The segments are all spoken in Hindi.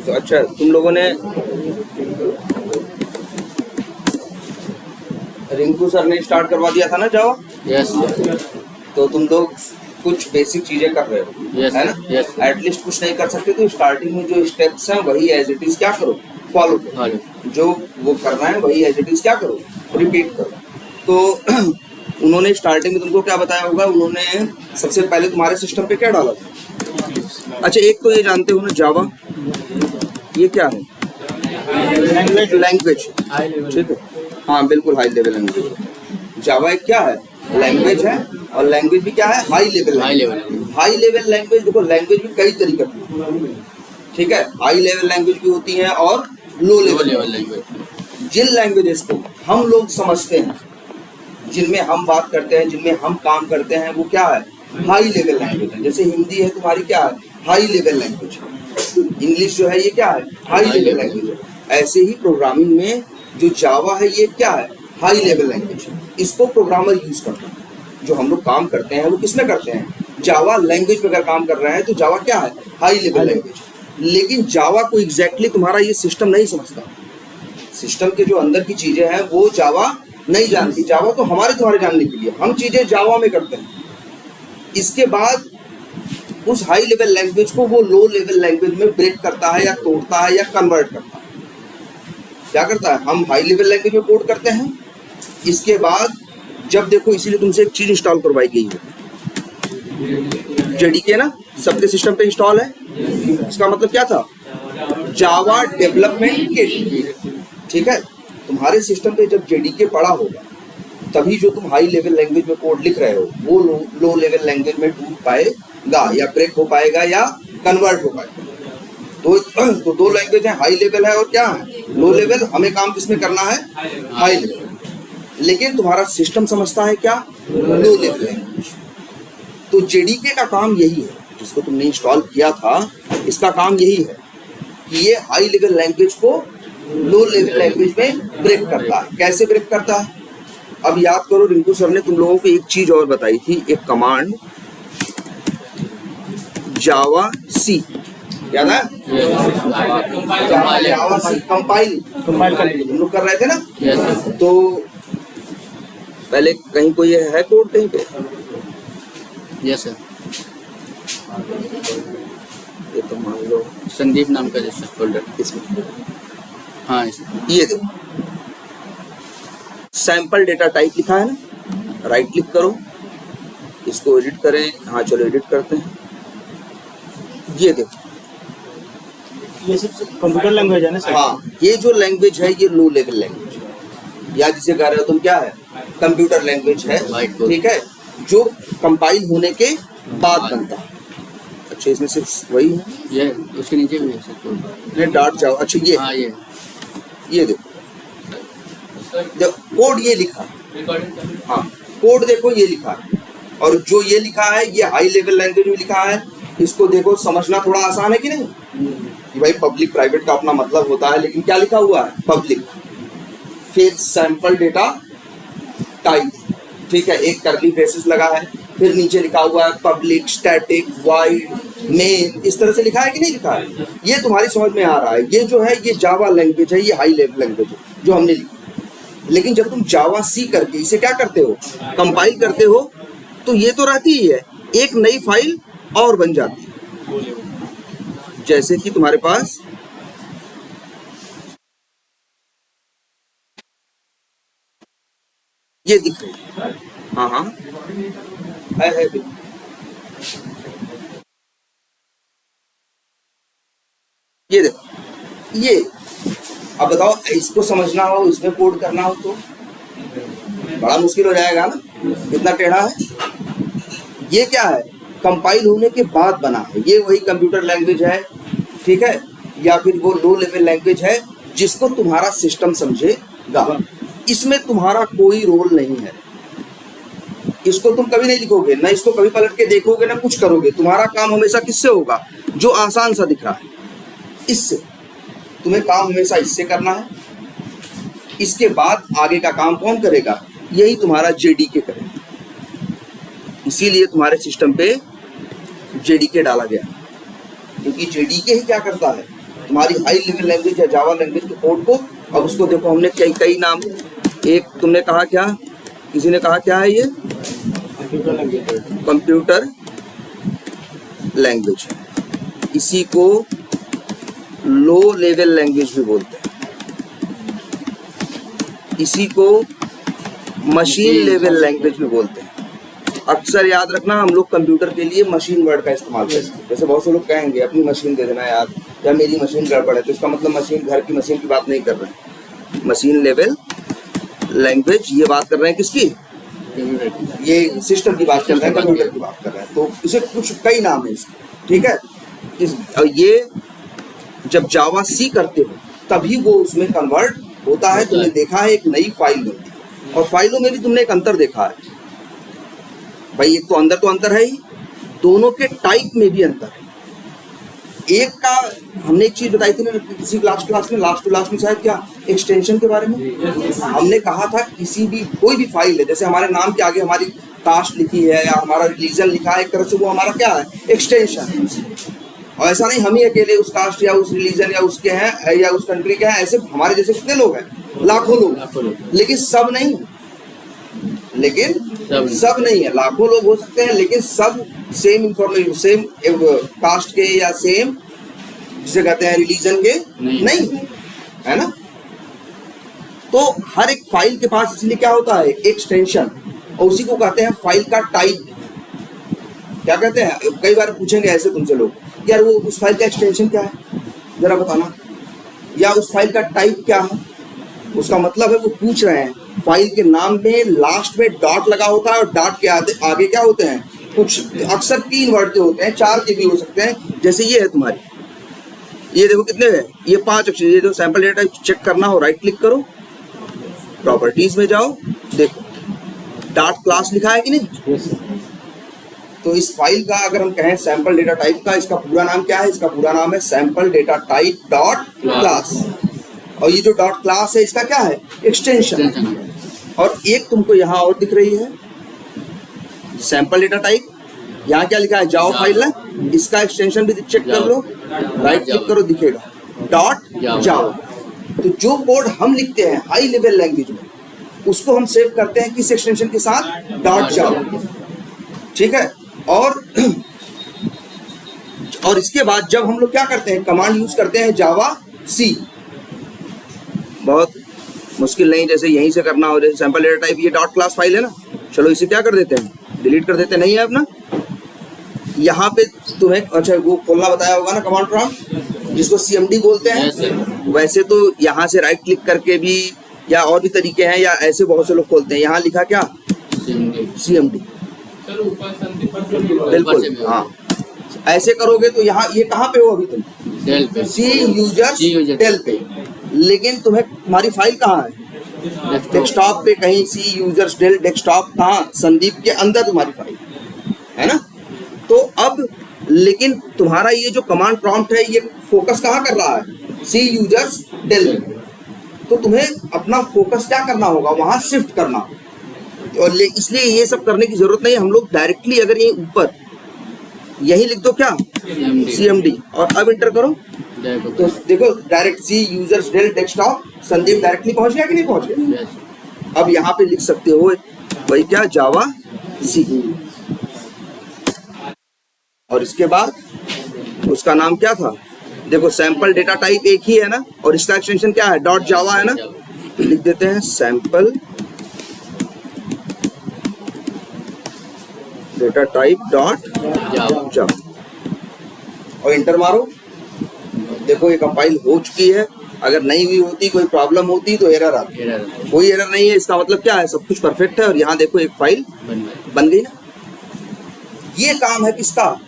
तो अच्छा, तुम लोगों ने रिंकू सर ने स्टार्ट करवा दिया था ना जावा? यस तो तुम लोग कुछ बेसिक चीजें कर रहे हो, यस है ना? यस एटलीस्ट कुछ नहीं कर सकते तो स्टार्टिंग में जो स्टेप्स हैं वही एज इट इज क्या करो, फॉलो करो। जो वो करना है वही एज इट इज क्या करो, रिपीट करो। तो उन्होंने स्टार्टिंग में तुमको क्या बताया होगा? उन्होंने सबसे पहले तुम्हारे सिस्टम पे क्या डाला था? अच्छा, एक तो ये जानते हो ना, जावा ये क्या है? लैंग्वेज, ठीक है? हाँ बिल्कुल, हाई लेवल लैंग्वेज। जावा एक क्या है? लैंग्वेज है, और लैंग्वेज भी क्या है? High level. High level language, देखो लैंग्वेज भी कई तरीके की, ठीक है? हाई लेवल लैंग्वेज भी होती है और लो लेवल लैंग्वेज। जिन लैंग्वेजेस को हम लोग समझते हैं, जिनमें हम बात करते हैं, जिनमें हम काम करते हैं, वो क्या है? हाई लेवल लैंग्वेज है। जैसे हिंदी है तुम्हारी क्या है? High level language. इंग्लिश जो है ये क्या है? हाई लेवल लैंग्वेज है। ऐसे ही प्रोग्रामिंग में जो जावा है ये क्या है? हाई लेवल लैंग्वेज है। इसको प्रोग्रामर यूज करता है। जो हम लोग काम करते हैं वो किसमें करते हैं? जावा लैंग्वेज में अगर काम कर रहे हैं तो जावा क्या है? High level language. लेकिन जावा को एग्जैक्टली तुम्हारा ये सिस्टम नहीं समझता। सिस्टम के जो अंदर की चीजें हैं वो जावा नहीं जानती। जावा तो हमारे तुम्हारे जानने के लिए, हम चीजें जावा में करते हैं। इसके बाद उस हाई लेवल लैंग्वेज को वो लो लेवल लैंग्वेज में ब्रेक करता है, या तोड़ता है, या कन्वर्ट करता है। क्या करता है? हम हाई लेवल लैंग्वेज में कोड करते हैं। इसके बाद जब देखो, इसीलिए तुमसे एक चीज इंस्टॉल करवाई गई है, जेडीके ना, सबके सिस्टम पे इंस्टॉल है। इसका मतलब क्या था? जावा डेवलपमेंट किट, ठीक है? तुम्हारे सिस्टम पे जब जेडीके पड़ा होगा तभी जो तुम हाई लेवल लैंग्वेज में कोड लिख रहे हो वो लो लेवल लैंग्वेज में डूब पाएगा, या ब्रेक हो पाएगा, या कन्वर्ट हो पाएगा। तो दो लैंग्वेज है, हाई लेवल है और क्या है? Low level. हमें काम किसमें करना है? High level. लेकिन तुम्हारा सिस्टम समझता है क्या? Low level language. तो जेडीके का काम यही है, जिसको तुमने इंस्टॉल किया था, इसका काम यही है कि ये हाई लेवल लैंग्वेज को लो लेवल लैंग्वेज में ब्रेक करता है। कैसे ब्रेक करता है? अब याद करो, रिंकू सर ने तुम लोगों को एक चीज और बताई थी, एक कमांड जावा सी, याद है? जावा सी कंपाइल तुम लोग कर रहे थे ना? तो पहले कहीं कोई है कोड कहीं पे? Yes sir. ये तो मान लो संदीप नाम का जैसा फोल्डर इसमें, हाँ ये देखो सैंपल डेटा टाइप लिखा है ना, राइट क्लिक करो, इसको एडिट करें। हाँ चलो एडिट करते हैं। ये देखो, ये सिर्फ कंप्यूटर लैंग्वेज है ना सर? हाँ, ये जो लैंग्वेज है ये लो लेवल लैंग्वेज है, या जिसे कह रहे हो तुम क्या है? कंप्यूटर लैंग्वेज है, ठीक है? जो कंपाइल होने के बाद बनता है। अच्छा, इसमें सिर्फ वही है? ये उसके नीचे भी है सर। ये डॉट जावा। अच्छा, ये हाँ ये देखो कोड ये लिखा है। हाँ, कोड देखो ये लिखा है, और जो ये लिखा है ये हाई लेवल लैंग्वेज में लिखा है। इसको देखो, समझना थोड़ा आसान है कि नहीं? कि भाई पब्लिक प्राइवेट का अपना मतलब होता है, लेकिन क्या लिखा हुआ है? पब्लिक, फिर सैंपल डेटा टाइप, ठीक है? एक कर्ली ब्रेसेस लगा है, फिर नीचे लिखा हुआ है पब्लिक स्टैटिक वाइड मेन। इस तरह से लिखा है कि नहीं लिखा है? ये तुम्हारी समझ में आ रहा है? ये जो है ये जावा लैंग्वेज है, ये हाई लेवल लैंग्वेज है जो हमने लिखी। लेकिन जब तुम जावा सी करके इसे क्या करते हो? कंपाइल करते हो, तो ये तो रहती ही है, एक नई फाइल और बन जाती है। जैसे कि तुम्हारे पास ये दिख रही है। हाँ हाँ है ये देखो, ये अब बताओ, इसको समझना हो, इसमें कोड करना हो तो बड़ा मुश्किल हो जाएगा ना, इतना टेढ़ा है। ये क्या है? कंपाइल होने के बाद बना है। ये वही कंप्यूटर लैंग्वेज है, ठीक है? या फिर वो लो लेवल लैंग्वेज है जिसको तुम्हारा सिस्टम समझेगा। इसमें तुम्हारा कोई रोल नहीं है। इसको तुम कभी नहीं लिखोगे, ना इसको कभी पलट के देखोगे, ना कुछ करोगे। तुम्हारा काम हमेशा किससे होगा? जो आसान सा दिख रहा है, इससे। तुम्हें काम हमेशा इससे करना है। इसके बाद आगे का काम कौन करेगा? यही तुम्हारा जेडीके करेगा। इसीलिए तुम्हारे सिस्टम पे जेडीके डाला गया, क्योंकि जेडीके ही क्या करता है? तुम्हारी हाई लेवल लैंग्वेज या जावा लैंग्वेज के कोड को। अब उसको देखो, हमने कई नाम, एक तुमने कहा क्या, किसी ने कहा क्या है ये, कंप्यूटर लैंग्वेज, इसी को लो लेवल लैंग्वेज भी बोलते हैं, इसी को मशीन लेवल लैंग्वेज भी बोलते हैं। अक्सर याद रखना, हम लोग कंप्यूटर के लिए मशीन वर्ड का इस्तेमाल करते हैं। जैसे बहुत से लोग कहेंगे अपनी मशीन दे देना यार, या मेरी मशीन गड़बड़ है, तो इसका मतलब मशीन, घर की मशीन की बात नहीं कर रहे हैं। मशीन लेवल लैंग्वेज ये बात कर रहे हैं किसकी, ये सिस्टम की बात कर रहे हैं, कंप्यूटर की बात कर रहे हैं। तो इसे कुछ कई नाम है इसके, ठीक है। ये जब जावा सी करते हो तभी वो उसमें कन्वर्ट होता है। तुमने देखा है एक नई फाइल बनती है, और फाइलों में भी तुमने एक अंतर देखा है भाई, एक तो अंतर है ही, दोनों के टाइप में भी अंतर है। एक का हमने एक चीज बताई थी ना किसी लास्ट में शायद, क्या एक्सटेंशन के बारे में हमने कहा था, किसी भी कोई भी फाइल है, जैसे हमारे नाम के आगे हमारी कास्ट लिखी है या हमारा रिलीजन लिखा है, एक तरह से वो हमारा क्या है, एक्सटेंशन। और ऐसा नहीं हम ही अकेले उस कास्ट या उस रिलीजन या उसके हैं या उस कंट्री के हैं, ऐसे हमारे जैसे कितने लोग हैं, लाखों लोग, लेकिन सब नहीं, सब नहीं है। लाखों लोग हो सकते हैं लेकिन सब सेम इंफॉर्मेशन, सेम कास्ट के या सेम जिसे कहते हैं रिलीजन के नहीं है ना। तो हर एक फाइल के पास इसलिए क्या होता है, एक्सटेंशन, और उसी को कहते हैं फाइल का टाइप। क्या कहते हैं, कई बार पूछेंगे ऐसे तुमसे लोग, यार वो उस फाइल का एक्सटेंशन क्या है जरा बताना, या उस फाइल का टाइप क्या है। उसका मतलब है वो पूछ रहे हैं, फाइल के नाम में लास्ट में डॉट लगा होता है, और डॉट के आगे क्या होते हैं, कुछ अक्सर 3 वर्ड के होते हैं, 4 के भी हो सकते हैं। जैसे ये है तुम्हारी, ये देखो कितने हैं, ये 5 अक्षर। ये जो सैंपल डेटा चेक करना हो, राइट क्लिक करो, प्रॉपर्टीज में जाओ, देखो डॉट क्लास लिखा है कि नहीं। तो इस फाइल का अगर हम कहें सैंपल डेटा टाइप का, इसका पूरा नाम क्या है, इसका पूरा नाम है sample data type dot class. और ये जो डॉट क्लास है इसका क्या है, एक्सटेंशन। और एक तुमको यहाँ और दिख रही है सैंपल डेटा टाइप, यहाँ क्या लिखा है, जावा फाइल है, इसका एक्सटेंशन भी चेक कर लो, राइट क्लिक करो, दिखेगा डॉट जावा। तो जो कोड हम लिखते हैं हाई लेवल लैंग्वेज में, उसको हम सेव करते हैं किस एक्सटेंशन के साथ, डॉट जावा, ठीक है। और इसके बाद जब हम लोग क्या करते हैं, कमांड यूज करते हैं जावा सी, बहुत मुश्किल नहीं, जैसे यहीं से करना हो, जैसे सैंपल डेटा टाइप, ये डॉट क्लास फाइल है ना, चलो इसे क्या कर देते हैं, डिलीट कर देते हैं, नहीं है अपना। यहाँ पे तुम्हें अच्छा वो खोलना बताया होगा ना कमांड प्रॉम्प्ट, जिसको सीएमडी बोलते हैं। वैसे तो यहाँ से राइट क्लिक करके भी, या और भी तरीके हैं, या ऐसे बहुत से लोग खोलते हैं। यहाँ लिखा क्या, सीएमडी, बिल्कुल हाँ, ऐसे करोगे तो यहाँ ये कहाँ पे हो अभी तुम, सी यूजर डेल पे, लेकिन तुम्हारी फाइल कहाँ है, डेस्कटॉप पे कहीं, सी यूजर्स डेल डेस्कटॉप कहाँ, संदीप के अंदर तुम्हारी फाइल है ना। तो अब लेकिन तुम्हारा ये जो कमांड प्रॉम्प्ट है ये फोकस कहाँ कर रहा है, सी यूजर्स डेल। तो तुम्हें अपना फोकस क्या करना होगा, वहां शिफ्ट करना। और इसलिए ये सब करने की जरूरत नहीं है, हम लोग डायरेक्टली अगर ये ऊपर यही लिख दो क्या, CMD, और अब इंटर करो तो देखो direct C users Dell desktop, Sandeep directly पहुंच गया कि नहीं पहुंच गया। अब यहाँ पे लिख सकते हो वही क्या, जावा सी, और इसके बाद उसका नाम क्या था, देखो सैंपल डेटा टाइप एक ही है ना, और इसका एक्सटेंशन क्या है, डॉट जावा है ना, लिख देते हैं सैंपल डेटा टाइप डॉट जावा, और इंटर मारो। देखो ये कंपाइल हो चुकी है। अगर नहीं हुई होती, कोई प्रॉब्लम होती तो एरर आती, कोई एरर नहीं है, इसका मतलब क्या है, सब कुछ परफेक्ट है। और यहाँ देखो एक फाइल बन गई ना। ये काम है किसका,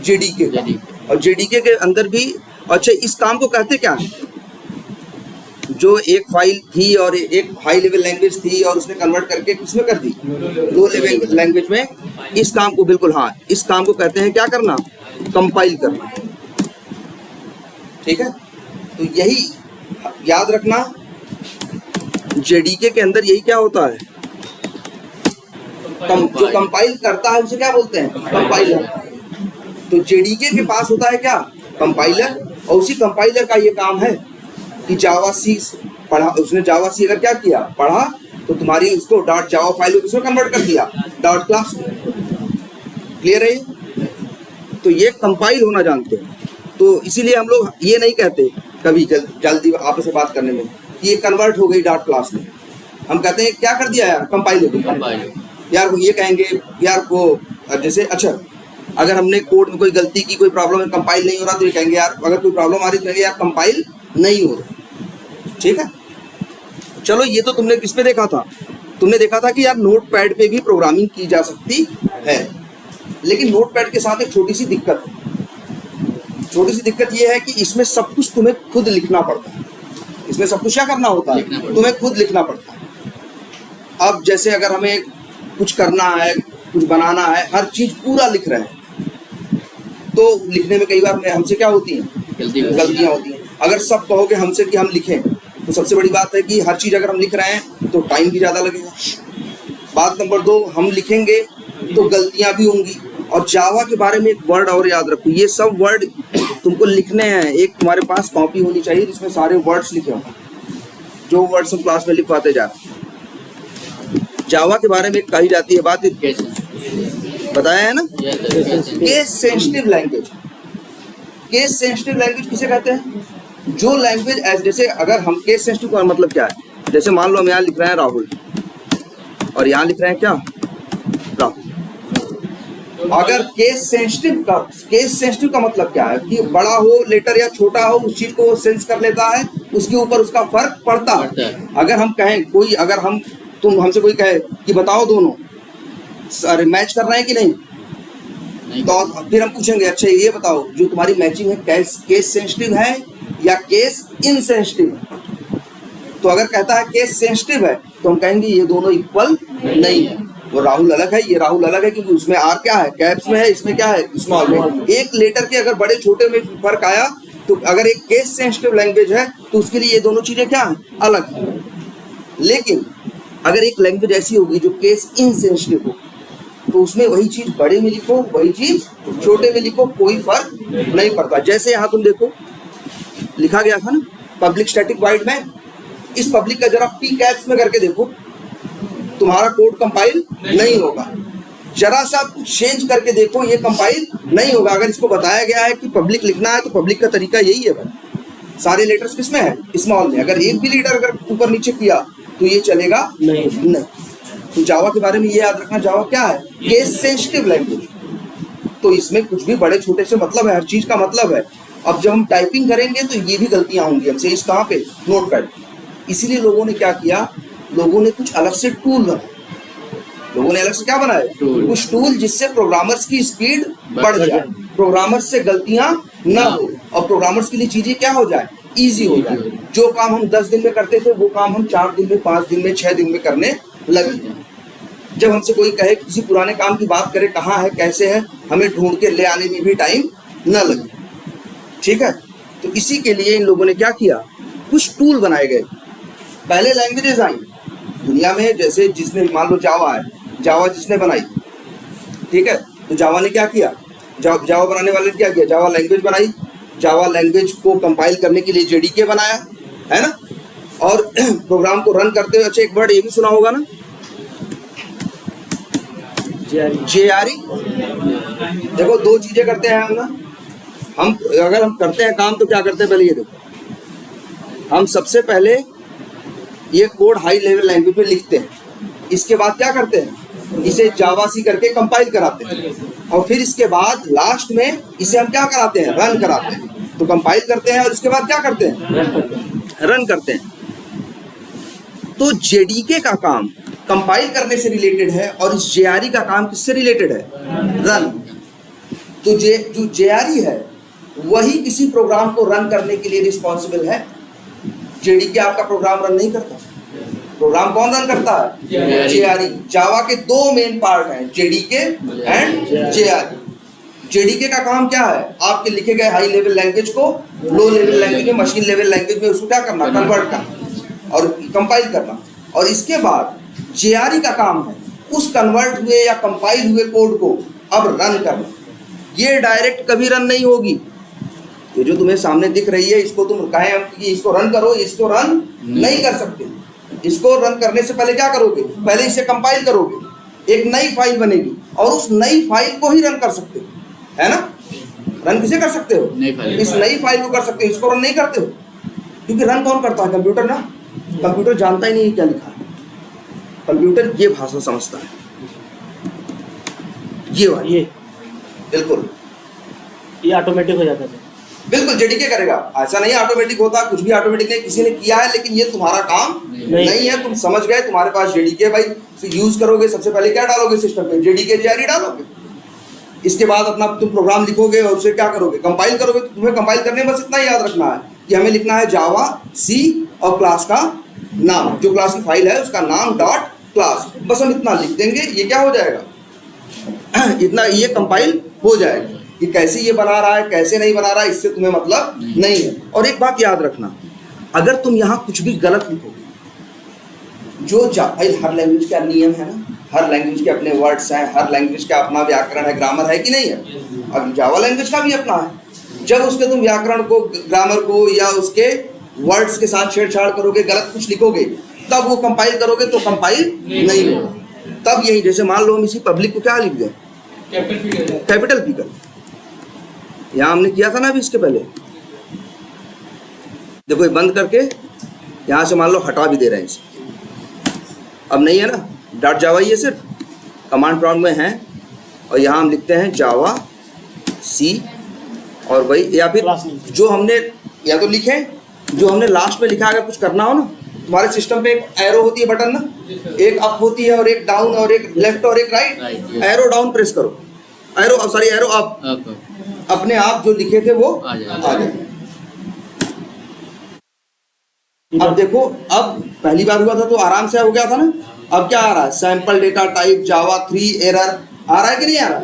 जेडीके का। और जेडीके के अंदर भी, अच्छा इस काम को कहते क्या है, जो एक फाइल थी और एक हाई लेवल लैंग्वेज थी और उसने कन्वर्ट करके किसमें कर दी, लो लेवल लैंग्वेज में। इस काम को बिल्कुल हाँ, इस काम को कहते हैं क्या करना, कंपाइल करना, ठीक है। तो यही याद रखना, जेडीके के अंदर यही क्या होता है, जो कंपाइल करता है उसे क्या बोलते हैं, कंपाइलर। तो जेडीके के पास होता है क्या, कंपाइलर, और उसी कंपाइलर का ये काम है कि जावा सी पढ़ा, उसने जावा सी अगर क्या किया, पढ़ा, तो तुम्हारी उसको डॉट जावा फाइल को किसमें कन्वर्ट कर दिया, डॉट क्लास में। क्लियर है? तो ये कंपाइल होना जानते हैं। तो इसीलिए हम लोग ये नहीं कहते कभी जल्दी आपस में बात करने में कि ये कन्वर्ट हो गई डॉट क्लास में, हम कहते हैं क्या कर दिया यार, कंपाइल हो गई। यार वो ये कहेंगे यार वो जैसे अच्छा अगर हमने कोड में कोई गलती की, कोई प्रॉब्लम है, कंपाइल नहीं हो रहा, तो ये कहेंगे यार, अगर कोई प्रॉब्लम आ रही तो कहेंगे यार कंपाइल नहीं हो रहा। ठीक है, चलो ये तो तुमने किस पे देखा था, तुमने देखा था कि यार नोटपैड पे भी प्रोग्रामिंग की जा सकती है, लेकिन नोटपैड के साथ एक छोटी सी दिक्कत है। छोटी सी दिक्कत ये है कि इसमें सब कुछ तुम्हें खुद लिखना पड़ता है। इसमें सब कुछ क्या करना होता है, तुम्हें खुद लिखना पड़ता है। अब जैसे अगर हमें कुछ करना है, कुछ बनाना है, हर चीज पूरा लिख रहे हैं, तो लिखने में कई बार हमसे क्या होती हैं, गलतियां होती हैं। अगर सब कहोगे हमसे कि हम लिखें, तो सबसे बड़ी बात है कि हर चीज अगर हम लिख रहे हैं तो टाइम भी ज्यादा लगेगा। बात नंबर 2, हम लिखेंगे तो गलतियां भी होंगी। और जावा के बारे में एक वर्ड और याद रखो, ये सब वर्ड तुमको लिखने हैं। एक तुम्हारे पास कॉपी होनी चाहिए जिसमें सारे वर्ड्स लिखे हों, जो वर्ड्स हम क्लास में लिखवाते जा रहे हैं। जावा के बारे में कही जाती है बात, बताया है ना, case sensitive language. Case sensitive language किसे कहते हैं, जो लैंग्वेज जैसे अगर हम केस सेंसिटिव का मतलब क्या है, जैसे मान लो हम यहाँ लिख रहे हैं राहुल और यहाँ लिख रहे हैं क्या, राहुल। अगर केस सेंसिटिव का मतलब क्या है कि बड़ा हो लेटर या छोटा हो, उस चीज को वो सेंस कर लेता है, उसके ऊपर उसका फर्क पड़ता है। अगर हम कहें कोई, अगर तुम हमसे कोई कहे कि बताओ दोनों सारे मैच कर रहे हैं कि नहीं, तो फिर हम पूछेंगे अच्छा ये बताओ जो तुम्हारी मैचिंग है केस सेंसिटिव है या केस इनसेंसिटिव है। तो अगर कहता है केस सेंसिटिव है तो हम कहेंगे ये दोनों इक्वल नहीं है, वो राहुल अलग है, ये राहुल अलग है, क्योंकि उसमें आर क्या है, कैप्स में है, इसमें क्या है, स्मॉल में। एक लेटर के अगर बड़े छोटे में फर्क आया तो अगर एक केस सेंसिटिव लैंग्वेज है तो उसके लिए ये दोनों चीजें क्या है, अलग है। लेकिन अगर एक लैंग्वेज ऐसी होगी जो केस इनसेंसिटिव हो, तो उसमें वही चीज बड़े में लिखो, वही चीज छोटे में लिखो, कोई फर्क नहीं पड़ता। जैसे यहाँ तुम देखो लिखा गया था ना पब्लिक स्टैटिक वाइड में, इस पब्लिक का जरा पी कैप्स में करके देखो, तुम्हारा कोड कंपाइल नहीं होगा। जरा सा कुछ चेंज करके देखो, ये कंपाइल नहीं होगा। अगर इसको बताया गया है कि पब्लिक लिखना है तो पब्लिक का तरीका यही है भाई, सारे लेटर्स किसमें है, स्मॉल में। अगर एक भी लेटर अगर ऊपर नीचे किया तो ये चलेगा नहीं। तो जावा के बारे में ये याद रखना, जावा क्या है, केस सेंसिटिव लैंग्वेज। तो इसमें कुछ भी बड़े छोटे से मतलब है, हर चीज का मतलब है। अब जब हम टाइपिंग करेंगे तो ये भी गलतियां होंगी हमसे, इस कहाँ पे, नोटपैड। इसीलिए लोगों ने क्या किया, लोगों ने कुछ अलग से टूल बनाए। लोगों ने अलग से क्या बनाए, कुछ टूल, जिससे प्रोग्रामर्स की स्पीड बढ़ जाए, प्रोग्रामर्स से गलतियां ना हो, और प्रोग्रामर्स के लिए चीजें क्या हो जाए, इजी हो जाए। जो काम हम 10 दिन में करते थे वो काम हम 4 दिन में, 5 दिन में, 6 दिन में करने लगे। जब हमसे कोई कहे किसी पुराने काम की बात करे, कहाँ है, कैसे है, हमें ढूंढ के ले आने में भी टाइम न लगे। ठीक है, तो इसी के लिए इन लोगों ने क्या किया, कुछ टूल बनाए गए। पहले लैंग्वेजेस आई दुनिया में, जैसे जिसने मान लो जावा है, जावा जिसने बनाई, ठीक है, तो जावा ने क्या किया, जावा बनाने वाले ने क्या किया, जावा लैंग्वेज बनाई। जावा लैंग्वेज को कंपाइल करने के लिए जेडीके बनाया, है ना, और प्रोग्राम को रन करते हुए, अच्छा एक वर्ड ये भी सुना होगा ना, जेआरई। देखो दो चीजें करते हैं हम ना, हम अगर हम करते हैं काम तो क्या करते हैं, पहले ये देखो, हम सबसे पहले ये कोड हाई लेवल लैंग्वेज में लिखते हैं, इसके बाद क्या करते हैं, इसे जावा सी करके कंपाइल कराते हैं, और फिर इसके बाद लास्ट में इसे हम क्या कराते हैं, रन कराते हैं। तो कंपाइल करते हैं और इसके बाद क्या करते हैं, रन करते हैं। तो जेडीके का काम कंपाइल करने से रिलेटेड है, और इस जेआरई का काम किससे रिलेटेड है, रन। तो जो जेआरई है वही किसी प्रोग्राम को रन करने के लिए रिस्पॉन्सिबल है। जेडीके आपका प्रोग्राम रन नहीं करता, प्रोग्राम कौन रन करता है, जेआरई। जावा के 2 मेन पार्ट हैं, जेडीके एंड जेआरई। जेडीके का काम क्या है, आपके लिखे गए हाई लेवल लैंग्वेज को लो लेवल लैंग्वेज में, मशीन लेवल लैंग्वेज में उसको क्या करना, कन्वर्ट करना और कंपाइल करना। और इसके बाद जेआरई का काम है उस कन्वर्ट हुए या कंपाइल हुए कोड को अब रन करना। ये डायरेक्ट कभी रन नहीं होगी, ये जो तुम्हें सामने दिख रही है, इसको तुम कहें हम कि इसको रन करो, इसको रन नहीं कर सकते। इसको रन करने से पहले क्या करोगे? पहले इसे कंपाइल करोगे, एक नई फाइल बनेगी और उस नई फाइल को ही रन कर सकते हो, है ना? रन किसे कर सकते हो? नई फाइल। इस नई फाइल को कर सकते हो, इसको रन नहीं करते हो, क्योंकि रन कौन करता है? कंप्यूटर ना। कंप्यूटर जानता ही नहीं क्या लिखा है, कंप्यूटर ये भाषा समझता है, ये वाली। ये बिल्कुल ऑटोमेटिक हो जाता है। बिल्कुल जेडीके करेगा, ऐसा नहीं ऑटोमेटिक होता, कुछ भी ऑटोमेटिक नहीं, किसी ने किया है, लेकिन ये तुम्हारा काम नहीं है। तुम समझ गए, तुम्हारे पास जेडीके भाई, यूज करोगे, सबसे पहले क्या डालोगे सिस्टम पे? जेडीके जेआरई डालोगे। इसके बाद अपना तुम प्रोग्राम लिखोगे और उसे क्या करोगे? कंपाइल करोगे। तुम्हें कंपाइल करने में बस इतना याद रखना है कि हमें लिखना है जावा सी और क्लास का नाम, जो क्लास की फाइल है उसका नाम डॉट क्लास, बस हम इतना लिख देंगे, ये क्या हो जाएगा? इतना, ये कंपाइल हो जाएगा। कि कैसे ये बना रहा है, कैसे नहीं बना रहा है, इससे तुम्हें मतलब नहीं है। और एक बात याद रखना, अगर तुम यहाँ कुछ भी गलत लिखोगे, जो भाई हर लैंग्वेज का नियम है ना, हर लैंग्वेज के अपने वर्ड्स हैं, हर लैंग्वेज का अपना व्याकरण है, ग्रामर है कि नहीं है? अब जावा लैंग्वेज का भी अपना है। जब उसके तुम व्याकरण को, ग्रामर को या उसके वर्ड्स के साथ छेड़छाड़ करोगे, गलत कुछ लिखोगे, तब वो कंपाइल करोगे तो कंपाइल नहीं होगा। तब यही, जैसे मान लो हम इसी पब्लिक को क्या लिख दें? कैपिटल पी कर। यहाँ हमने किया था ना अभी इसके पहले, देखो ये बंद करके यहाँ से मान लो हटा भी दे रहे हैं इसे, अब नहीं है ना, डॉट जावा ये सिर्फ कमांड प्रॉम्प्ट में है, और यहाँ हम लिखते हैं जावा सी और वही, या फिर जो हमने या तो लिखें जो हमने लास्ट में लिखा। अगर कुछ करना हो ना, तुम्हारे सिस्टम पे एक एरो होती है, बटन ना, एक अप होती है और एक डाउन और एक लेफ्ट और एक राइट। एरो डाउन प्रेस करो, एरो सॉरी एरो अप, अपने आप जो लिखे थे वो आ जाए। अब देखो, अब पहली बार हुआ था तो आराम से हो गया था ना, अब क्या आ रहा है? सैंपल डेटा टाइप जावा 3 एरर आ रहा है कि नहीं आ रहा?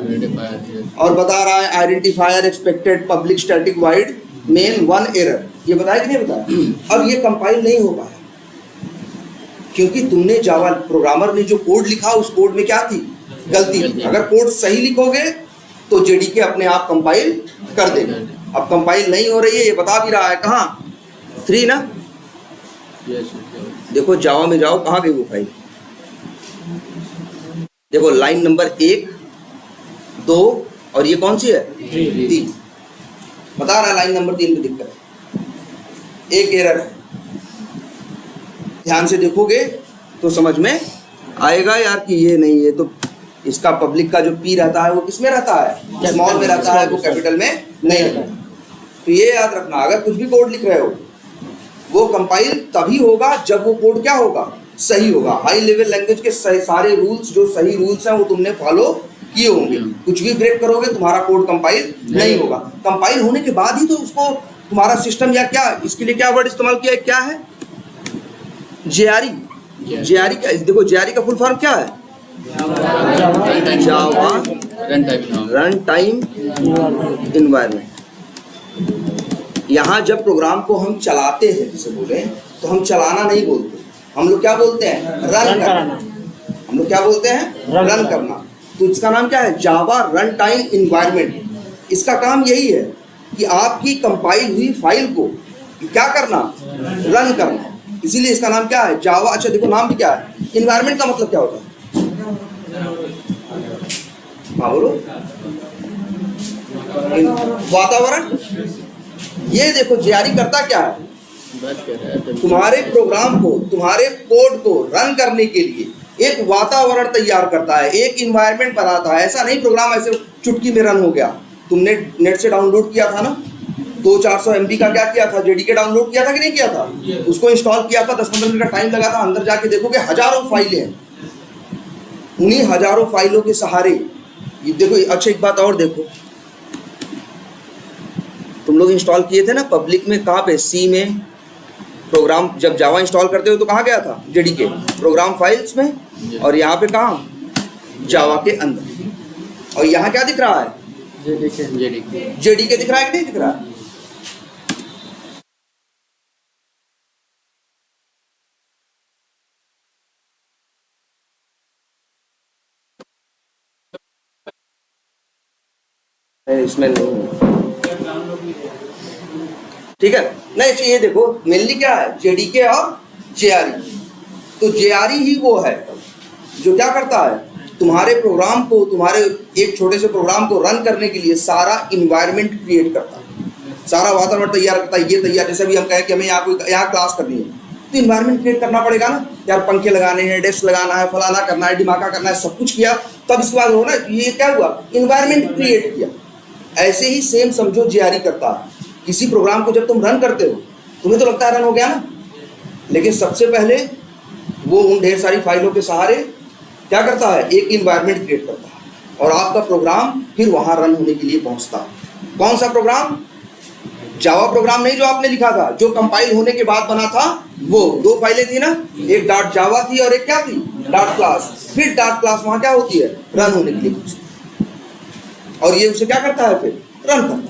और बता रहा है identifier expected public static wide main 1 error, ये बताया कि नहीं बताया? अब ये कंपाइल नहीं हो पाया, क्योंकि तुमने जावा प्रोग्रामर ने जो कोड लिखा उस कोड में क्या थी? गलती थी। अगर कोड सही लिखोगे तो जेडीके अपने आप कंपाइल कर देगा। अब कंपाइल नहीं हो रही है, ये बता भी रहा है, कहाँ? 3 ना। देखो जावा में जाओ, कहाँ गई वो फाइल? देखो लाइन नंबर 1, 2 और ये कौन सी है? 3। बता रहा है लाइन नंबर 3 में दिक्कत है, एक एरर है। ध्यान से देखोगे तो समझ में आएगा यार कि ये नहीं, ये तो इसका पब्लिक का जो पी रहता है वो किसमें रहता है? स्मॉल में रहता है, वो कैपिटल में नहीं रहता। तो ये याद रखना, अगर कुछ भी कोड लिख रहे हो वो कंपाइल तभी होगा जब वो कोड क्या होगा? सही होगा। हाई लेवल लैंग्वेज के सारे रूल्स, जो सही रूल्स हैं वो तुमने फॉलो किए होंगे। कुछ भी ब्रेक करोगे तुम्हारा कोड कंपाइल नहीं होगा। कंपाइल होने के बाद ही तो उसको तुम्हारा सिस्टम, या क्या इसके लिए क्या वर्ड इस्तेमाल किया है, क्या है? जेआरई। जेआरई का देखो, जेआरई का फुल फॉर्म क्या है? जावा रन टाइम इन्वायरमेंट। यहाँ जब प्रोग्राम को हम चलाते हैं, जैसे बोले, तो हम चलाना नहीं बोलते, हम लोग क्या बोलते हैं? रन करना। हम लोग क्या बोलते हैं? रन करना। तो इसका नाम क्या है? जावा रन टाइम इन्वायरमेंट। इसका काम यही है कि आपकी कंपाइल हुई फाइल को क्या करना? रन करना। इसीलिए इसका नाम क्या है? जावा। अच्छा देखो नाम भी क्या है? इन्वायरमेंट का मतलब क्या होता है? हाँ बोलो। वातावरण। ये देखो जेआरई करता क्या है? तुम्हारे प्रोग्राम को, तुम्हारे कोड को रन करने के लिए एक वातावरण तैयार करता है, एक इन्वायरमेंट बनाता है। ऐसा नहीं प्रोग्राम ऐसे चुटकी में रन हो गया। तुमने नेट से डाउनलोड किया था ना, 200-400 MB का क्या किया था? जेडीके डाउनलोड किया था कि नहीं किया था? उसको इंस्टॉल किया था, 10-15 मिनट का टाइम लगा था। अंदर जाके देखोगे हजारों फाइलें हैं। उन्हीं हजारों फाइलों के सहारे ये देखो। अच्छा एक बात और देखो, तुम लोग इंस्टॉल किए थे ना पब्लिक में, कहाँ पे? सी में। प्रोग्राम जब जावा इंस्टॉल करते हो तो कहाँ गया था? जेडीके प्रोग्राम फाइल्स में। और यहाँ पे कहाँ? जावा के अंदर। और यहाँ क्या दिख रहा है? जेडीके दिख रहा है कि नहीं दिख रहा है? इसमें नहीं। ठीक है। नहीं ये देखो मेनली क्या है, जेडीके और जेआरई। तो जेआरई ही वो है जो क्या करता है, तुम्हारे प्रोग्राम को, तुम्हारे एक छोटे से प्रोग्राम को रन करने के लिए सारा इन्वायरमेंट क्रिएट करता है, सारा वातावरण तैयार करता है। ये तैयार, जैसे भी हम कहें कि हमें यहाँ क्लास करनी है तो इन्वायरमेंट क्रिएट करना पड़ेगा ना यार, पंखे लगाने हैं, डेस्क लगाना है, फलाना करना है, डिमाका करना है, सब कुछ किया तब इसके बाद हो ना, ये क्या हुआ, इन्वायरमेंट क्रिएट किया। ऐसे ही सेम समझो जेआरई करता है। किसी प्रोग्राम को जब तुम रन करते हो तुम्हें तो लगता है रन हो गया ना, लेकिन सबसे पहले वो उन ढेर सारी फाइलों के सहारे क्या करता है, एक इन्वायरमेंट क्रिएट करता है और आपका प्रोग्राम फिर वहां रन होने के लिए पहुंचता है। कौन सा प्रोग्राम, जावा प्रोग्राम नहीं जो आपने लिखा था, जो कंपाइल होने के बाद बना था, वो दो फाइलें थी ना, एक डॉट जावा थी और एक क्या थी, डॉट क्लास। फिर डॉट क्लास वहां क्या होती है, रन होने के लिए पहुंचती है और ये उसे क्या करता है, फिर रन करता है।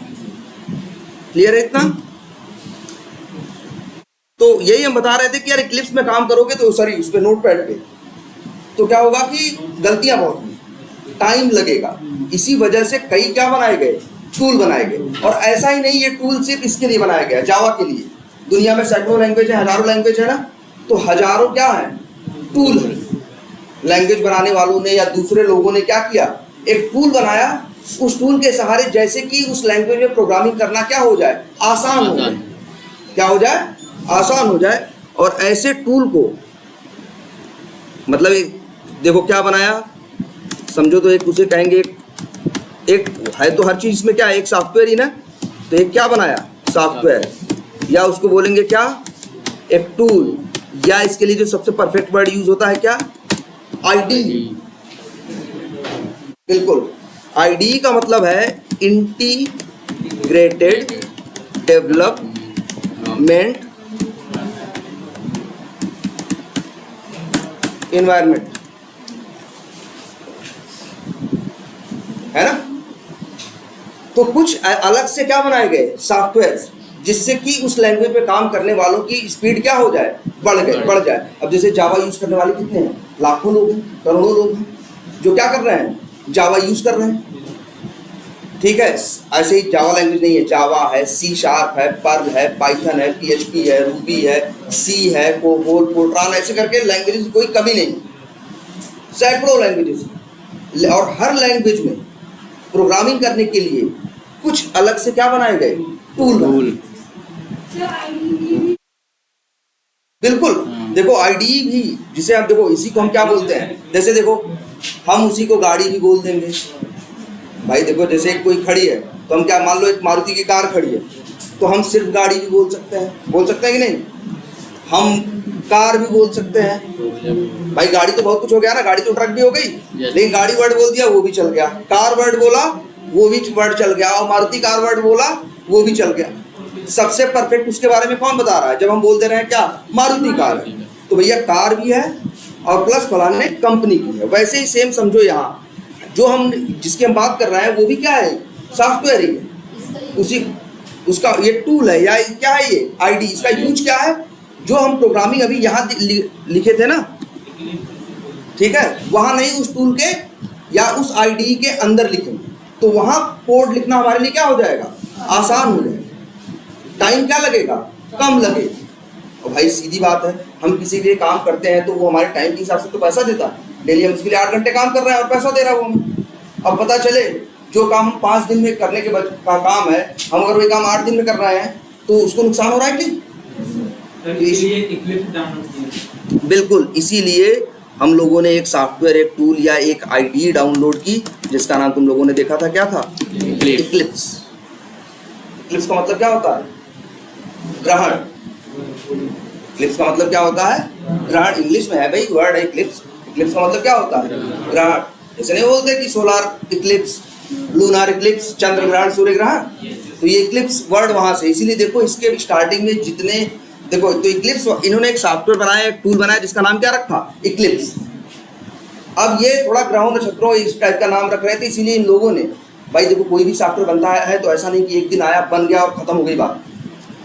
क्लियर है इतना? तो यही हम बता रहे थे कि यार इक्लिप्स में काम करोगे तो सॉरी उस पे नोटपैड पे, तो क्या होगा कि गलतियां बहुत होंगी, टाइम लगेगा। इसी वजह से कई क्या बनाए गए, टूल बनाए गए। और ऐसा ही नहीं, ये टूल सिर्फ इसके लिए बनाया गया, जावा के लिए। दुनिया में सैकड़ों लैंग्वेज है, हजारों लैंग्वेज है ना, तो हजारों क्या है, टूल है। लैंग्वेज बनाने वालों ने या दूसरे लोगों ने क्या किया, एक टूल बनाया। उस टूल के सहारे जैसे कि उस लैंग्वेज में प्रोग्रामिंग करना क्या हो जाए, आसान हो जाए। क्या हो जाए, आसान हो जाए। और ऐसे टूल को मतलब देखो क्या बनाया, समझो तो एक उसे कहेंगे एक है, तो हर चीज इसमें क्या है, एक सॉफ्टवेयर ही ना, तो एक क्या बनाया, सॉफ्टवेयर, या उसको बोलेंगे क्या, एक टूल, या इसके लिए जो सबसे परफेक्ट वर्ड यूज होता है क्या, आईडी। बिल्कुल, आईडी का मतलब है इंटीग्रेटेड डेवलपमेंट एनवायरनमेंट, है ना। तो कुछ अलग से क्या बनाए गए, सॉफ्टवेयर, जिससे कि उस लैंग्वेज पे काम करने वालों की स्पीड क्या हो जाए, बढ़ जाए। अब जैसे जावा यूज करने वाले कितने हैं, लाखों लोग हैं, करोड़ों लोग हैं जो क्या कर रहे हैं, जावा यूज कर रहे हैं। ठीक है, ऐसे ही जावा लैंग्वेज नहीं है, जावा है, सी शार्प है, पर्ल है, पाइथन है, पीएचपी है, रूबी है, सी है, कोबोल, फोर्ट्रान, ऐसे करके लैंग्वेजेस की कोई कमी नहीं, सैकड़ों लैंग्वेजेस। और हर लैंग्वेज में प्रोग्रामिंग करने के लिए कुछ अलग से क्या बनाए गए, टूल। बिल्कुल, देखो आईडी भी, जिसे आप देखो इसी को हम क्या बोलते हैं, जैसे देखो हम उसी को गाड़ी भी बोल देंगे भाई। देखो जैसे कोई खड़ी है तो हम क्या, मान लो एक मारुति की कार खड़ी है तो हम सिर्फ गाड़ी भी बोल सकते हैं कि नहीं, हम कार भी बोल सकते हैं भाई। गाड़ी तो बहुत कुछ हो गया ना, गाड़ी तो ट्रक भी हो गई, लेकिन गाड़ी वर्ड बोल दिया वो भी चल गया, कार वर्ड बोला वो भी वर्ड चल गया, और मारुति कार वर्ड बोला वो भी चल गया। सबसे परफेक्ट उसके बारे में कौन बता रहा है, जब हम बोल दे रहे हैं क्या, मारुति कार है, तो भैया कार भी है और प्लस फलाने कंपनी की है। वैसे ही सेम समझो यहाँ जो हम जिसकी हम बात कर रहे हैं वो भी क्या है, सॉफ्टवेयर ही है, उसी उसका ये टूल है, या क्या है ये आईडी। इसका यूज क्या है, जो हम प्रोग्रामिंग अभी यहाँ लिखे थे ना, ठीक है, वहां नहीं, उस टूल के या उस आईडी के अंदर लिखेंगे, तो वहां कोड लिखना हमारे लिए क्या हो जाएगा, आसान हो जाएगा। टाइम क्या लगेगा, कम लगेगा। और भाई सीधी बात है, हम किसी के लिए काम करते हैं तो वो हमारे टाइम के हिसाब से तो पैसा देता है। डेली हम उसके लिए 8 घंटे काम कर रहे हैं और पैसा दे रहा है वो हमें। अब पता चले जो काम हम 5 दिन में करने के बाद का काम है, हम अगर वही काम 8 दिन में कर रहे हैं तो उसको नुकसान हो रहा है कि बिल्कुल। इसीलिए हम लोगों ने एक सॉफ्टवेयर, एक टूल या एक आईडी डाउनलोड की, जिसका नाम तुम लोगों ने देखा था, क्या था, इक्लिप्स। इक्लिप्स का मतलब क्या होता है, ग्रहण। इक्लिप्स का मतलब क्या होता है, ग्रहण। इंग्लिश में है भाई वर्ड है इक्लिप्स। इक्लिप्स का मतलब क्या होता है, ग्रहण। ऐसे नहीं बोलते कि सोलार इक्लिप्स, लूनार इक्लिप्स, चंद्र ग्रहण, सूर्य ग्रहण, तो ये इक्लिप्स वर्ड वहां से। इसीलिए देखो इसके स्टार्टिंग में जितने देखो, तो इक्लिप्स इन्होंने एक सॉफ्टवेयर बनाया, एक टूल बनाया, जिसका नाम क्या रखा, इक्लिप्स। अब ये थोड़ा ग्रहों नक्षत्रों इस टाइप का नाम रख रहे थे, इसीलिए इन लोगों ने, भाई देखो कोई भी सॉफ्टवेयर बनता है तो ऐसा नहीं कि एक दिन आया, बन गया और खत्म हो गई बात।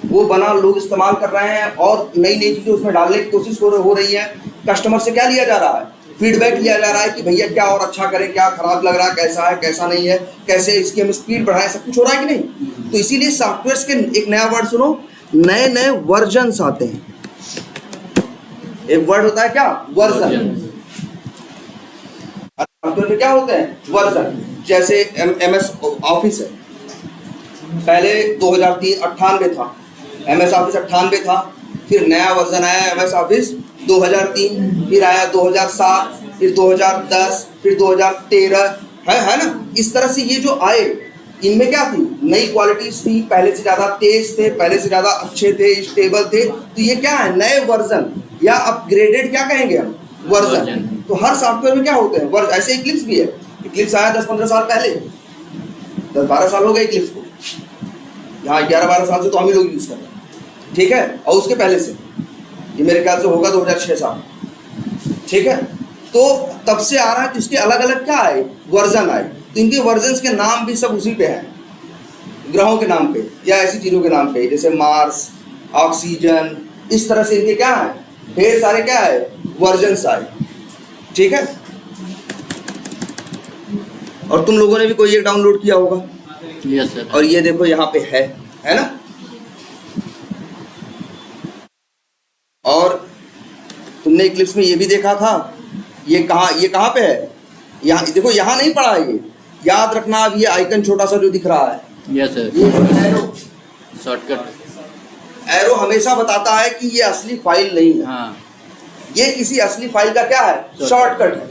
वो बना, लोग इस्तेमाल कर रहे हैं और नई नई चीजें उसमें डालने की कोशिश हो रही है। कस्टमर से क्या लिया जा रहा है, फीडबैक लिया जा रहा है कि भैया क्या और अच्छा करें, क्या खराब लग रहा है, कैसा है, कैसा नहीं है, कैसे इसकी हम स्पीड बढ़ाएं, सब कुछ हो रहा है कि नहीं। तो इसीलिए सॉफ्टवेयर के एक नया वर्ड सुनो, नए नए वर्जन्स आते हैं। एक वर्ड होता है क्या, वर्जन। सॉफ्टवेयर में क्या होते हैं, वर्जन। जैसे MS ऑफिस है, पहले 2003 98 था, MS ऑफिस 98 था, फिर नया वर्जन आया MS ऑफिस 2003, फिर आया 2007, फिर 2010, फिर 2013, है ना। इस तरह से ये जो आए, इनमें क्या थी, नई क्वालिटीज थी, पहले से ज़्यादा तेज थे, पहले से ज़्यादा अच्छे थे, स्टेबल थे। तो ये क्या है, नए वर्जन या अपग्रेडेड क्या कहेंगे हम, वर्जन। तो हर सॉफ्टवेयर में क्या होते हैं वर्जन। ऐसे इक्लिप्स भी है, इक्लिप्स आया 10-15 साल पहले, 10-12 साल हो गए इक्लिप्स को, यहाँ 11-12 साल से तो हम ही लोग यूज़ कर रहे हैं, ठीक है। और उसके पहले से ये मेरे ख्याल से होगा 2006 साल, ठीक है। तो तब से आ रहा है, तो इसके अलग अलग क्या आए, वर्जन आए। तो इनके वर्जन्स के नाम भी सब उसी पे हैं, ग्रहों के नाम पे या ऐसी चीज़ों के नाम पे, जैसे मार्स, ऑक्सीजन, इस तरह से इनके क्या है, ढेर सारे क्या है, वर्जन्स आए, ठीक है। और तुम लोगों ने भी कोई एक डाउनलोड किया होगा, यस सर। और ये देखो यहाँ पे है ना। और तुमने इक्लिप्स में ये भी देखा था, ये कहाँ पे है, यहाँ देखो, यहाँ नहीं पड़ा ये, याद रखना। अब ये आइकन छोटा सा जो दिख रहा है, यस सर, ये एरो, शॉर्टकट। एरो हमेशा बताता है कि ये असली फाइल नहीं है, हाँ, ये किसी असली फाइल का क्या है, शॉर्टकट है।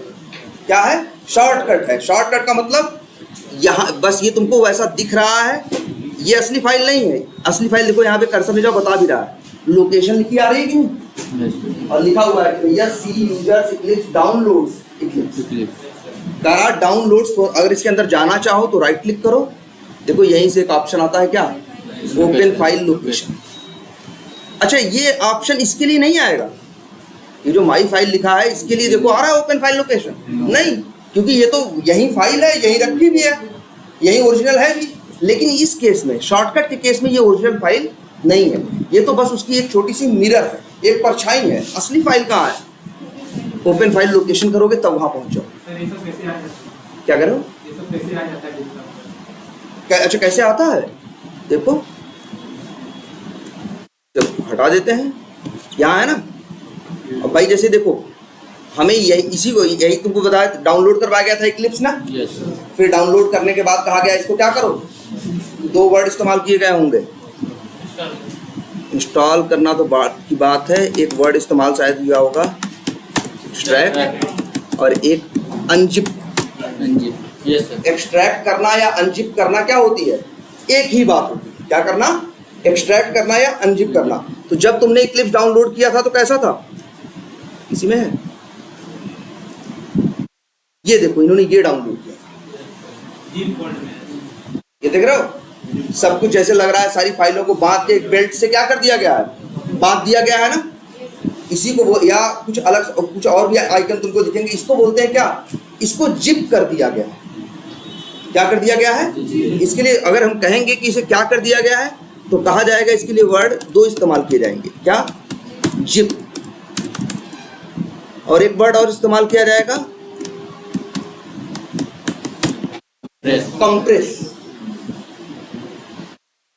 क्या है, शॉर्टकट है। शॉर्टकट का मतलब यहाँ बस ये तुमको वैसा दिख रहा है, ये असली फाइल नहीं है। असली फाइल देखो यहाँ पे कर्सर ले जाओ, बता भी रहा है, लोकेशन लिखी आ रही है क्यों, यस और लिखा हुआ है कि भैया C users Eclipse downloads Eclipse करा डाउनलोड्स। अगर इसके अंदर जाना चाहो तो राइट क्लिक करो, देखो यहीं से एक ऑप्शन आता है क्या, ओपन फाइल लोकेशन। अच्छा, ये ऑप्शन इसके लिए नहीं आएगा, ये जो माई फाइल लिखा है इसके लिए देखो आ रहा है ओपन फाइल लोकेशन नहीं, क्योंकि ये तो यही फाइल है, यही रखी भी है, यही ओरिजिनल है भी। लेकिन इस केस में, शॉर्टकट के केस में, ये ओरिजिनल फाइल नहीं है, ये तो बस उसकी एक छोटी सी मिरर है, एक परछाई है। असली फाइल कहाँ है, ओपन फाइल लोकेशन करोगे तब वहां पहुंच जाओ। क्या करो, अच्छा कैसे आता है, देखो जब हटा देते हैं, यहाँ है ना। अब भाई जैसे देखो, हमें यही तुमको बताया, डाउनलोड करवाया गया था इक्लिप्स ना। यस। फिर डाउनलोड करने के बाद कहा गया इसको क्या करो, 2 वर्ड इस्तेमाल किए गए होंगे, इंस्टॉल करना तो बात की बात है, एक वर्ड इस्तेमाल शायद किया होगा, एक्सट्रैक्ट, और एक अनजिप। Yes sir. एक्सट्रैक्ट करना या अनजिप करना क्या होती है, एक ही बात होती है। क्या करना, एक्सट्रैक्ट करना या अनजिप करना। तो जब तुमने इक्लिप्स डाउनलोड किया था तो कैसा था, इसी में है, ये देखो इन्होंने ये डाउनलोड किया, ये देख रहे हो, सब कुछ ऐसे लग रहा है, सारी फाइलों को बांध के एक बेल्ट से क्या कर दिया गया है, बांध दिया गया है ना। इसी को या कुछ अलग, कुछ और भी आइकन तुमको दिखेंगे, इसको बोलते हैं क्या, इसको जिप कर दिया गया है। क्या कर दिया गया है, इसके लिए अगर हम कहेंगे कि इसे क्या कर दिया गया है, तो कहा जाएगा, इसके लिए वर्ड 2 इस्तेमाल किए जाएंगे, क्या, जिप, और एक वर्ड और इस्तेमाल किया जाएगा, कंप्रेस।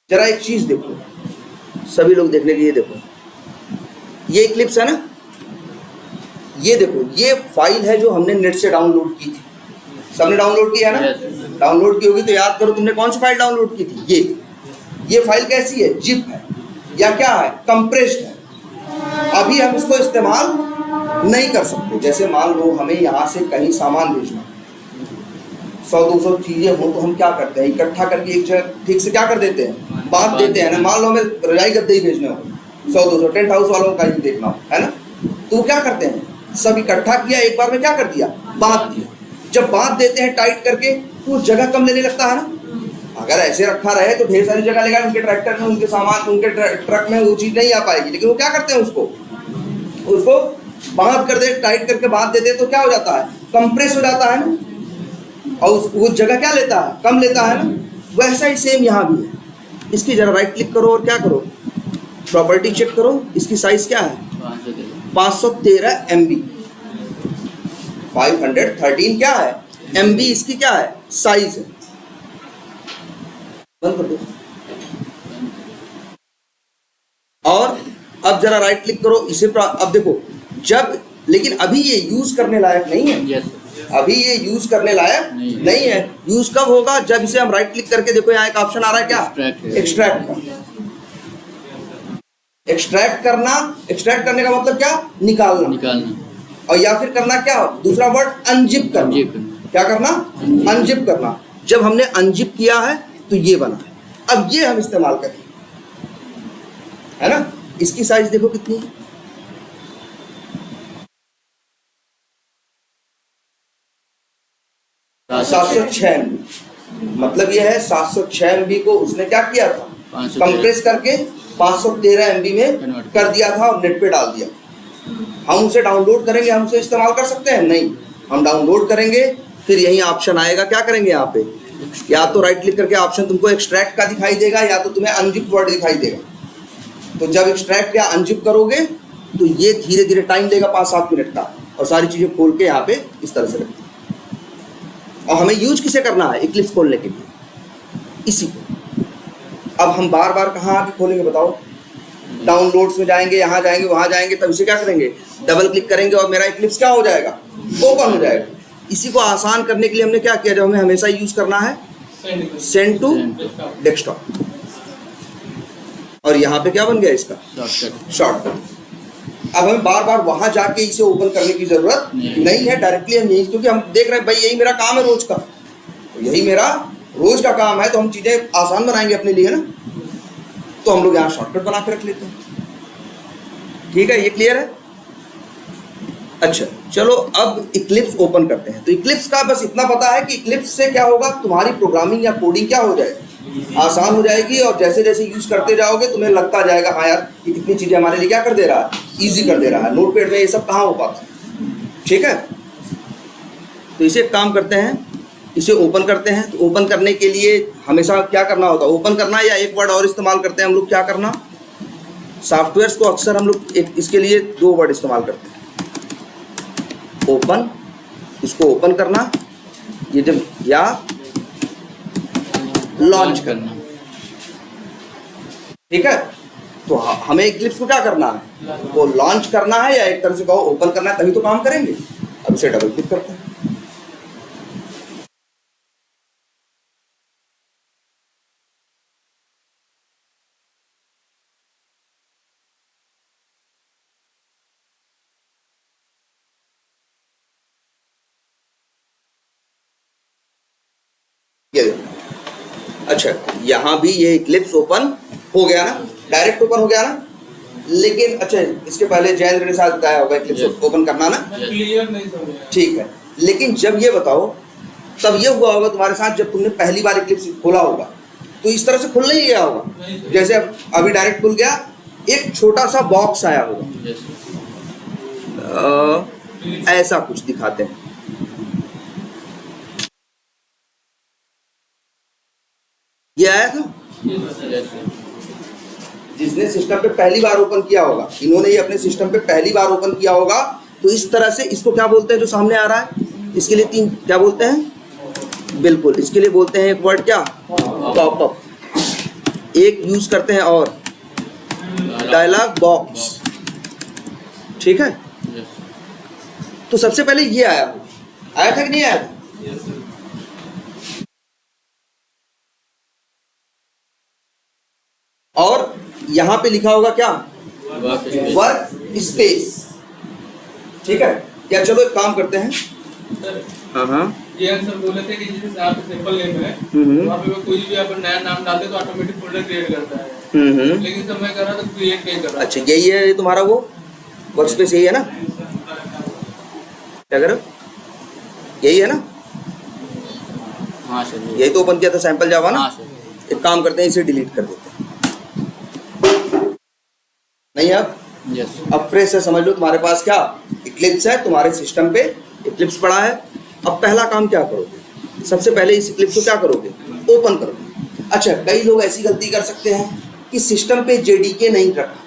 जरा एक चीज देखो, सभी लोग देखने के लिए देखो, ये इक्लिप्स है ना, ये देखो, ये फाइल है जो हमने नेट से डाउनलोड की थी, सबने डाउनलोड किया है ना। डाउनलोड की होगी तो याद करो तुमने कौन सी फाइल डाउनलोड की थी, ये फाइल कैसी है, जिप है या क्या है, कंप्रेस्ड है। अभी हम इसको इस्तेमाल नहीं कर सकते। जैसे मान लो हमें यहाँ से कहीं सामान भेजना, 100-200 चीजें हो, तो हम क्या करते हैं, इकट्ठा करके एक जगह ठीक से क्या कर देते हैं, बांध देते हैं ना। मान लो हमें रजाई गद्दे ही भेजने हो, 100-200 टेंट हाउस वालों का ही देखना हो, है ना, तो क्या करते हैं, सब इकट्ठा किया, एक बार में क्या कर दिया, बांध दिया। जब बांध देते हैं टाइट करके, तो जगह कम लेने लगता है ना। अगर ऐसे रखा रहे तो ढेर सारी जगह लेगा, उनके ट्रैक्टर में, उनके सामान, उनके ट्रक में वो चीज़ नहीं आ पाएगी। लेकिन वो क्या करते हैं, उसको बांध कर दे, टाइट करके बांध देते हैं, तो क्या हो जाता है, कंप्रेस हो जाता है ना, और वो जगह क्या लेता है, कम लेता है ना। वैसा ही सेम यहाँ भी है। इसकी जरा राइट क्लिक करो और क्या करो, प्रॉपर्टी चेक करो, इसकी साइज क्या है, 513 MB, 513 क्या है, MB इसकी क्या है, साइज है। बंद कर दो। और अब जरा राइट क्लिक करो इसे अब देखो जब, लेकिन अभी ये यूज करने लायक नहीं है। Yes sir. अभी ये यूज करने लायक नहीं है। यूज कब होगा? जब इसे हम राइट क्लिक करके देखो यहाँ एक ऑप्शन आ रहा है क्या? एक्सट्रैक्ट का। एक्सट्रैक्ट करना, एक्सट्रैक्ट करने का मतलब क्या? निकालना। और या फिर करना क्या? दूसरा वर्ड अनजिप करना। क्या करना? अनजिप करना। जब हमने अनजिप किया है तो ये बना है। अब ये हम इस्तेमाल करेंगे, है ना? इसकी साइज देखो कितनी है, 706 MB। मतलब ये है 706 MB को उसने क्या किया था? कंप्रेस करके 513 MB में कर दिया था और नेट पे डाल दिया। हम उसे डाउनलोड करेंगे, हम उसे इस्तेमाल कर सकते हैं? नहीं। हम डाउनलोड करेंगे, फिर यही ऑप्शन आएगा, क्या करेंगे यहाँ पे? या तो राइट क्लिक करके ऑप्शन तुमको एक्सट्रैक्ट का दिखाई देगा या तो तुम्हें अनजिप वर्ड दिखाई देगा। तो जब एक्सट्रैक्ट या अनजिप करोगे तो ये धीरे धीरे टाइम लेगा 5-7 मिनट का, और सारी चीजें खोल के यहाँ पे इस तरह से रखती है। और हमें यूज किसे करना है? इक्लिप्स खोलने के लिए, इसी को। अब हम बार बार कहाँ आके खोलेंगे बताओ? डाउनलोड्स में जाएंगे, यहाँ जाएंगे, वहाँ जाएंगे, तब इसे क्या करेंगे? डबल क्लिक करेंगे और मेरा इक्लिप्स क्या हो जाएगा? ओपन हो जाएगा। इसी को आसान करने के लिए हमने क्या किया? जब हमें हमेशा यूज करना है सेंड टू डेस्कटॉप, और यहाँ पे क्या बन गया इसका? शॉर्टकट। अब हमें बार बार वहां जाके इसे ओपन करने की जरूरत नहीं है। डायरेक्टली हम यही, क्योंकि हम देख रहे हैं भाई यही मेरा काम है रोज का, तो यही मेरा रोज का काम है, तो हम चीजें आसान बनाएंगे अपने लिए ना। तो हम लोग यहाँ शॉर्टकट बना के रख लेते हैं। ठीक है, ये क्लियर है? अच्छा चलो अब इक्लिप्स ओपन करते हैं। तो इक्लिप्स का बस इतना पता है कि इक्लिप्स से क्या होगा? तुम्हारी प्रोग्रामिंग या कोडिंग क्या हो जाएगी? आसान हो जाएगी। और जैसे जैसे यूज करते जाओगे तुम्हें लगता जाएगा हाँ यार ये कितनी चीजें हमारे लिए क्या कर दे रहा है? ईजी कर दे रहा है। नोटपैड में ये सब कहाँ हो पाता? ठीक है, तो इसे एक काम करते हैं, इसे ओपन करते हैं। तो ओपन करने के लिए हमेशा क्या करना होता है? ओपन करना, या एक वर्ड और इस्तेमाल करते हैं हम लोग, क्या करना? सॉफ्टवेयर्स को अक्सर हम लोग इसके लिए 2 वर्ड इस्तेमाल करते हैं। ओपन, इसको ओपन करना, ये जब, या लॉन्च करना। ठीक है, तो हमें इक्लिप्स को क्या करना है? वो लॉन्च करना है, या एक तरह से कहो ओपन करना है, तभी तो काम करेंगे। अब इसे डबल क्लिक करते हैं। ये देखो, अच्छा यहाँ भी ये इक्लिप्स ओपन हो गया ना, डायरेक्ट ओपन हो गया ना। लेकिन अच्छा इसके पहले जयेंद्र ने साथ बताया होगा इक्लिप्स ओपन करना ना, क्लियर नहीं समझ। ठीक है। लेकिन जब ये बताओ, तब ये हुआ होगा तुम्हारे साथ जब तुमने पहली बार इक्लिप्स खोला होगा, तो इस तरह से खुल नहीं गया होगा जैसे अभी डायरेक्ट खुल गया। एक छोटा सा बॉक्स आया होगा, ऐसा कुछ दिखाते हैं। ये आया था, जिसने सिस्टम पे पहली बार ओपन किया होगा, इन्होंने ये अपने सिस्टम पे पहली बार ओपन किया होगा। तो इस तरह से इसको क्या बोलते हैं जो सामने आ रहा है? इसके लिए 3 क्या बोलते हैं? बिल्कुल, इसके लिए बोलते हैं एक वर्ड क्या? पॉपअप। एक यूज करते हैं और डायलॉग बॉक्स। ठीक है, तो सबसे पहले ये आया था कि नहीं आया था? और यहां पे लिखा होगा क्या? Work space. ठीक है, क्या चलो एक काम करते हैं। हाँ, ये आंसर बोले थे कि जैसे आप सिंपल नेम है, वहाँ पे कोई भी आप नया नाम डालते तो ऑटोमेटिक फोल्डर क्रिएट करता है। लेकिन जब मैं कर रहा तो क्रिएट नहीं कर रहा। अच्छा यही है तुम्हारा वो वर्क स्पेस, यही है ना? क्या करो, यही है ना? हाँ सर, यही तो ओपन किया था सैंपल जावा ना। हाँ सर। एक काम करते हैं, इसे डिलीट कर देते हैं। नहीं अब यस, अब फ्रेश है, समझ लो तुम्हारे पास क्या इक्लिप्स है, तुम्हारे सिस्टम पे इक्लिप्स पड़ा है। अब पहला काम क्या करोगे? सबसे पहले इस इक्लिप्स को क्या करोगे? ओपन करोगे। अच्छा कई लोग ऐसी गलती कर सकते हैं कि सिस्टम पे जेडीके नहीं रखा,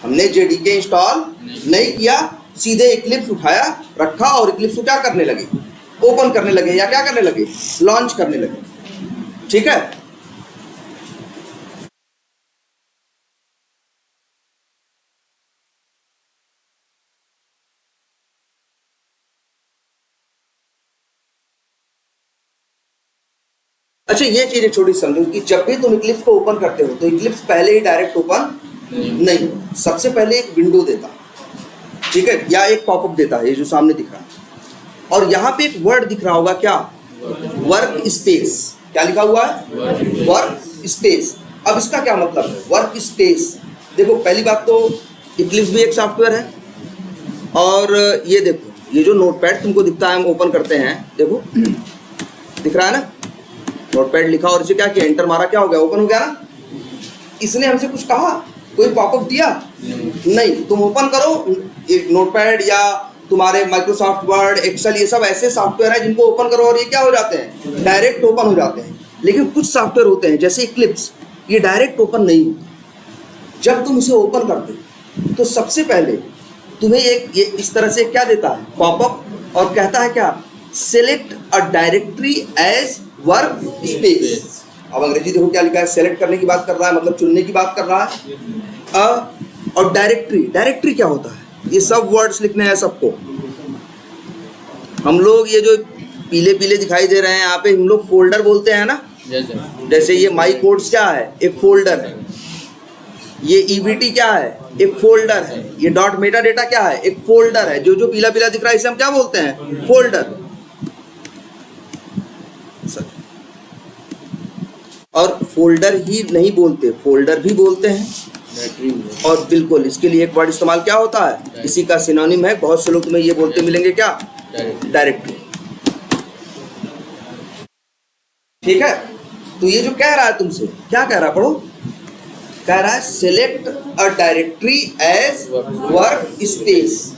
हमने जेडीके इंस्टॉल नहीं किया, सीधे इक्लिप्स उठाया रखा और इक्लिप्स को क्या करने लगे? ओपन करने लगे, या क्या करने लगे? लॉन्च करने लगे। ठीक है, अच्छा ये चीज एक छोटी समझो कि जब भी तुम इक्लिप्स को ओपन करते हो तो इक्लिप्स पहले ही डायरेक्ट ओपन नहीं, सबसे पहले एक विंडो देता, ठीक है, या एक पॉपअप देता है, ये जो सामने दिख रहा है, और यहाँ पे एक वर्ड दिख रहा होगा क्या, वर्क स्पेस। क्या लिखा हुआ है, वर्क स्पेस। अब इसका क्या मतलब है वर्क स्पेस? देखो पहली बात तो इक्लिप्स भी एक सॉफ्टवेयर है, और ये देखो ये जो नोटपैड तुमको दिखता है, हम ओपन करते हैं, देखो दिख रहा है ना, नोटपैड लिखा और इसे क्या किया, एंटर मारा, क्या हो गया, ओपन हो गया ना। इसने हमसे कुछ कहा, कोई पॉपअप दिया नहीं। तुम ओपन करो नोटपैड या तुम्हारे माइक्रोसॉफ्ट वर्ड, एक्सेल, ये सब ऐसे सॉफ्टवेयर है जिनको ओपन करो और ये क्या हो जाते हैं, डायरेक्ट ओपन हो जाते हैं। लेकिन कुछ सॉफ्टवेयर होते हैं जैसे इक्लिप्स, ये डायरेक्ट ओपन नहीं होते। जब तुम इसे ओपन करते हो तो सबसे पहले तुम्हें एक ये इस तरह से क्या देता है, पॉपअप, और कहता है क्या, select a directory as workspace. अब अंग्रेजी देखो क्या लिखा है, सेलेक्ट करने की बात कर रहा है, मतलब चुनने की बात कर रहा है। और डायरेक्टरी, डायरेक्टरी क्या होता है, ये सब वर्ड्स लिखने हैं सबको। हम लोग ये जो पीले पीले दिखाई दे रहे हैं यहाँ पे, हम लोग फोल्डर बोलते हैं ना, जैसे ये माई कोड्स क्या है, एक फोल्डर है, ये ईवीटी क्या है, एक फोल्डर है, ये डॉट मेटा डेटा क्या है, एक फोल्डर है। जो जो पीला पीला दिख रहा है इसे हम क्या बोलते हैं, फोल्डर। और फोल्डर ही नहीं बोलते, फोल्डर भी बोलते हैं। और बिल्कुल इसके लिए एक वर्ड इस्तेमाल क्या होता है, इसी का सिनोनिम है, बहुत से लोग तुम्हें ये बोलते मिलेंगे, क्या, डायरेक्टरी। ठीक है, तो ये जो कह रहा है तुमसे, क्या कह रहा है, पढ़ो, कह रहा है select a directory as workspace.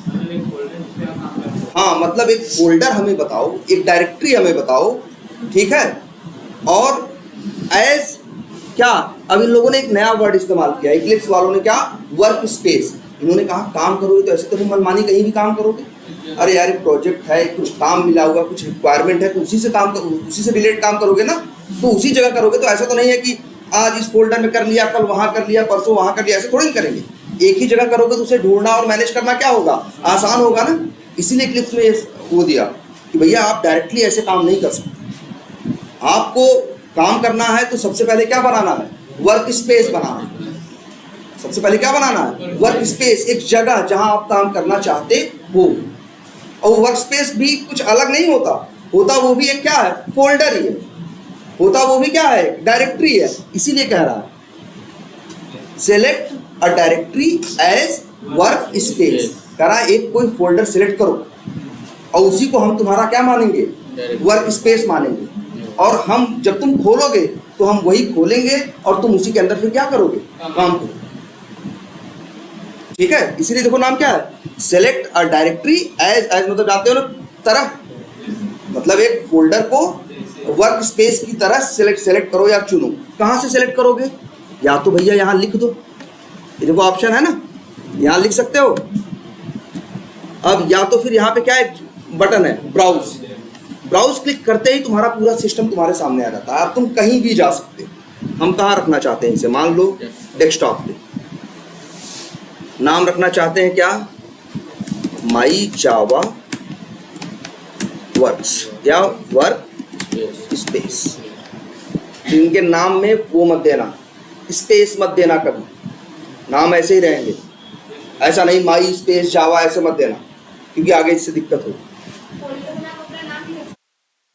हाँ, मतलब एक फोल्डर हमें बताओ, एक डायरेक्टरी हमें बताओ, ठीक है, और एज क्या, अब इन लोगों ने एक नया वर्ड इस्तेमाल किया, इक्लिप्स वालों ने, क्या, वर्क स्पेस। इन्होंने कहा काम करोगे तो ऐसे तो तुम मनमानी कहीं भी काम करोगे। अरे यार एक प्रोजेक्ट है, कुछ काम मिला होगा, कुछ रिक्वायरमेंट है, तो उसी से काम करो, उसी से रिलेट काम करोगे ना, तो उसी जगह करोगे। तो ऐसा तो नहीं है कि आज इस फोल्डर में कर लिया, कल वहाँ कर लिया, परसों वहाँ कर लिया, ऐसे थोड़ी करेंगे। एक ही जगह करोगे तो उसे ढूंढना और मैनेज करना क्या होगा, आसान होगा ना। इसीलिए इक्लिप्स में वो दिया कि भैया आप डायरेक्टली ऐसे काम नहीं कर सकते, आपको काम करना है तो सबसे पहले क्या बनाना है, वर्क स्पेस बनाना है। सबसे पहले क्या बनाना है, वर्क स्पेस, एक जगह जहां आप काम करना चाहते हो। और वर्क स्पेस भी कुछ अलग नहीं होता, होता वो भी एक क्या है, फोल्डर ही है, होता वो भी क्या है, डायरेक्टरी है। इसीलिए कह रहा है select a directory as workspace. कह रहा है एक कोई फोल्डर सिलेक्ट करो और उसी को हम तुम्हारा क्या मानेंगे, वर्क स्पेस मानेंगे। और हम जब तुम खोलोगे तो हम वही खोलेंगे और तुम उसी के अंदर फिर क्या करोगे, काम करोगे। ठीक है, इसीलिए देखो नाम क्या है, select a directory as. As मतलब जानते हो ना, तरह, मतलब एक फोल्डर को वर्क स्पेस की तरह सेलेक्ट करो या चुनो। कहाँ से सेलेक्ट करोगे, या तो भैया यहाँ लिख दो, ये देखो ऑप्शन है ना, यहाँ लिख सकते हो। अब या तो फिर यहाँ पे क्या है, बटन है ब्राउज, ब्राउज क्लिक करते ही तुम्हारा पूरा सिस्टम तुम्हारे सामने आ जाता है। अब तुम कहीं भी जा सकते हो। हम कहाँ रखना चाहते हैं इसे, मान लो डेस्कटॉप पे, नाम रखना चाहते हैं क्या, माई जावा वर्क्स या वर्क स्पेस। इनके नाम में वो मत देना, स्पेस मत देना कभी, नाम ऐसे ही रहेंगे। ऐसा नहीं माई स्पेस जावा ऐसे मत देना, क्योंकि आगे इससे दिक्कत होगी।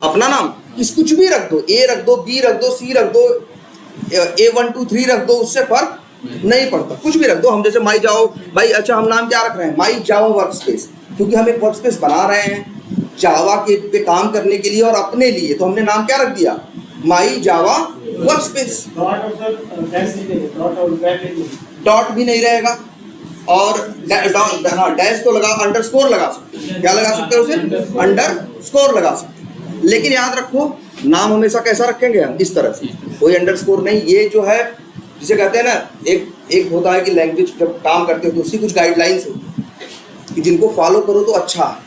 अपना नाम किस कुछ भी रख दो, ए रख दो, बी रख दो, सी रख दो, A1 2 3 रख दो, उससे फर्क नहीं पड़ता, कुछ भी रख दो। हम जैसे माई जाओ, भाई अच्छा हम नाम क्या रख रहे हैं, माई जावा वर्क स्पेस, क्योंकि हम एक वर्क स्पेस बना रहे हैं जावा के पे काम करने के लिए और अपने लिए, तो हमने नाम क्या रख दिया, माई जावा वर्क स्पेस। डॉट भी नहीं रहेगा, और डैश तो लगा, अंडरस्कोर लगा सकते, क्या लगा सकते हो उसे, अंडरस्कोर लगा सकते। लेकिन याद रखो नाम हमेशा कैसा रखेंगे हम, इस तरह से, कोई अंडरस्कोर नहीं। ये जो है जिसे कहते हैं ना, एक होता है कि लैंग्वेज जब काम करते हो तो उसकी कुछ गाइडलाइंस होती है कि जिनको फॉलो करो तो अच्छा है।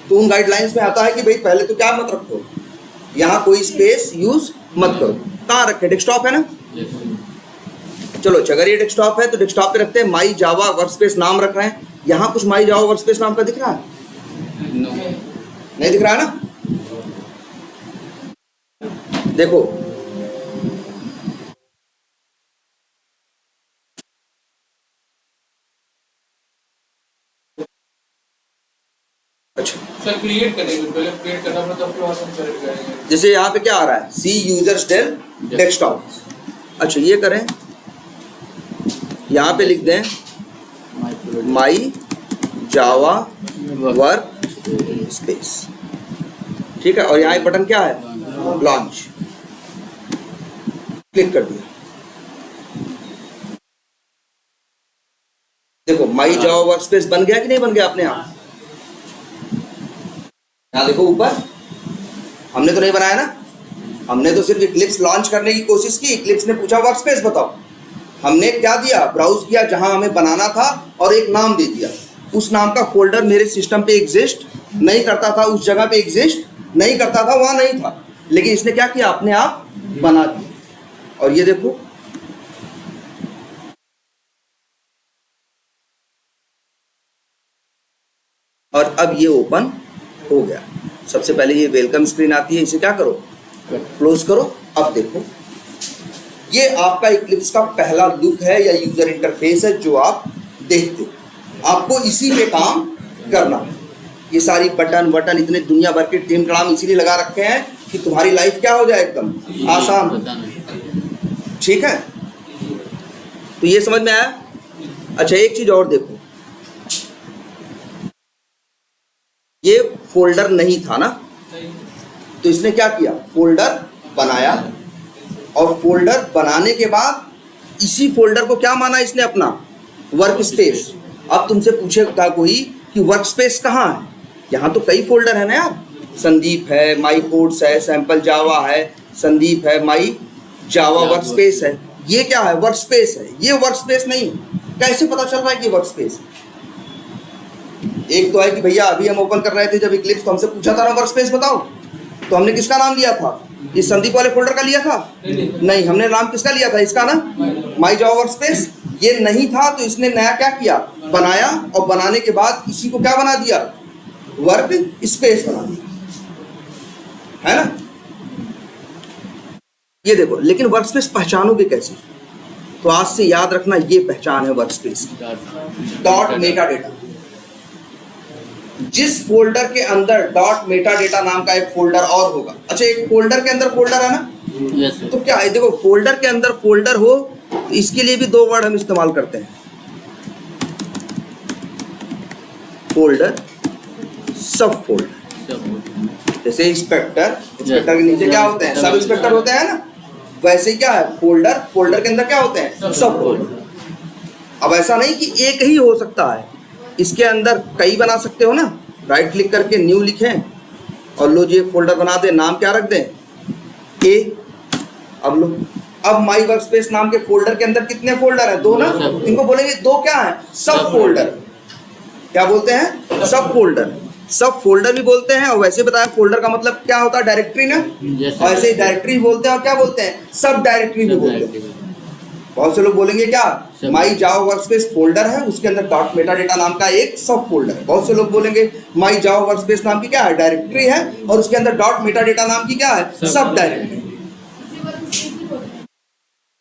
तो उन गाइडलाइंस में आता है कि भाई पहले तो क्या मत रखो, यहाँ कोई स्पेस यूज मत करो। कहाँ रखे, डेस्कटॉप है ना, चलो अगर ये डेस्कटॉप है तो डेस्कटॉप पे रखते हैं माई जावा वर्क स्पेस, नाम रख रहे हैं। यहाँ कुछ माई जावा वर्क स्पेस नाम का दिख रहा है, नहीं दिख रहा है ना। देखो सर क्रिएट करेंगे, पहले क्रिएट करना पड़ता है, उसके बाद हम सेलेक्ट करेंगे। जैसे यहाँ पे क्या आ रहा है, सी यूजर्स डेल डेस्कटॉप। अच्छा ये करें, यहाँ पे लिख दें माई जावा वर्क स्पेस, ठीक है। और यहाँ एक बटन क्या है, लॉन्च, क्लिक कर दिया। देखो माई जावा वर्क स्पेस बन गया कि नहीं बन गया अपने आप। यहाँ देखो ऊपर, हमने तो नहीं बनाया ना, हमने तो सिर्फ इक्लिप्स लॉन्च करने की कोशिश की। इक्लिप्स ने पूछा वर्क स्पेस बताओ, हमने क्या दिया, ब्राउज किया जहां हमें बनाना था और एक नाम दे दिया। उस नाम का फोल्डर मेरे सिस्टम पे एग्जिस्ट नहीं करता था, उस जगह पे एग्जिस्ट नहीं करता था, वहां नहीं था, लेकिन इसने क्या किया, अपने आप बना दिया। और ये देखो और अब ये ओपन हो गया। सबसे पहले ये वेलकम स्क्रीन आती है, इसे क्या करो, क्लोज करो। अब देखो ये आपका इक्लिप्स का पहला लुक है या यूजर इंटरफेस है जो आप देखते हो। आपको इसी पे काम करना है। ये सारी बटन वटन इतने दुनिया भर के टीम कलाम इसीलिए लगा रखे हैं कि तुम्हारी लाइफ क्या हो जाए, एकदम आसान। ठीक है, तो ये समझ में आया। अच्छा एक चीज और देखो, ये फोल्डर नहीं था ना, तो इसने क्या किया, फोल्डर बनाया। और फोल्डर बनाने के बाद इसी फोल्डर को क्या माना इसने, अपना वर्क स्पेस। अब तुमसे पूछेगा कोई कि वर्क स्पेस कहाँ है, यहाँ तो कई फोल्डर है ना यार, संदीप है, माई कोड्स है, सैंपल जावा है, संदीप है, माई जावा वर्क स्पेस है। ये क्या है, वर्क स्पेस है, ये वर्क स्पेस नहीं। कैसे पता चल रहा है कि वर्क स्पेस? एक तो है कि भैया अभी हम ओपन कर रहे थे जब इक्लिप्स, तो हमसे पूछा था ना वर्क स्पेस बताओ, तो हमने किसका नाम लिया था, इस संदीप वाले फोल्डर का लिया था? नहीं, हमने नाम किसका लिया था, इसका ना, माई जावा वर्क स्पेस। ये नहीं था तो इसने नया क्या किया, बनाया, और बनाने के बाद इसी को क्या बना दिया, वर्क स्पेस बना दिया, है ना। ये देखो, लेकिन वर्क स्पेस पहचानोगे कैसे? तो आज से याद रखना, ये पहचान है वर्क स्पेस की, डॉट मेटा डेटा। जिस फोल्डर के अंदर डॉट मेटा डेटा नाम का एक फोल्डर और होगा। अच्छा एक फोल्डर के अंदर फोल्डर है ना, yes, तो क्या है, देखो फोल्डर के अंदर फोल्डर हो तो इसके लिए भी दो वर्ड हम इस्तेमाल करते हैं, फोल्डर, सब फोल्डर। जैसे इंस्पेक्टर, इंस्पेक्टर के नीचे क्या होते हैं, सब इंस्पेक्टर होते हैं ना, वैसे ही क्या है, फोल्डर, फोल्डर के अंदर क्या होते हैं, सब फोल्डर। अब ऐसा नहीं कि एक ही हो सकता है, इसके अंदर कई बना सकते हो ना। राइट क्लिक करके न्यू लिखें और लो जी एक फोल्डर बना दे, नाम क्या रख दें, ए। अब लो, अब माई वर्क स्पेस नाम के फोल्डर के अंदर कितने फोल्डर हैं, दो ना, इनको बोलेंगे दो क्या है, सब फोल्डर। क्या बोलते हैं, सब फोल्डर। सब फोल्डर भी बोलते हैं, और वैसे बताया फोल्डर का मतलब क्या होता है, डायरेक्टरी ना, और ऐसे ही डायरेक्टरी बोलते हैं, और क्या बोलते हैं, सब डायरेक्टरी भी बोलते हैं। बहुत से लोग बोलेंगे क्या, माई जावा वर्कस्पेस फोल्डर है, उसके अंदर डॉट मेटा डेटा नाम का एक सब फोल्डर है। बहुत से लोग बोलेंगे माई जावा वर्कस्पेस नाम की क्या है, डायरेक्टरी है, और उसके अंदर डॉट मेटा डेटा नाम की क्या है, सब डायरेक्टरी।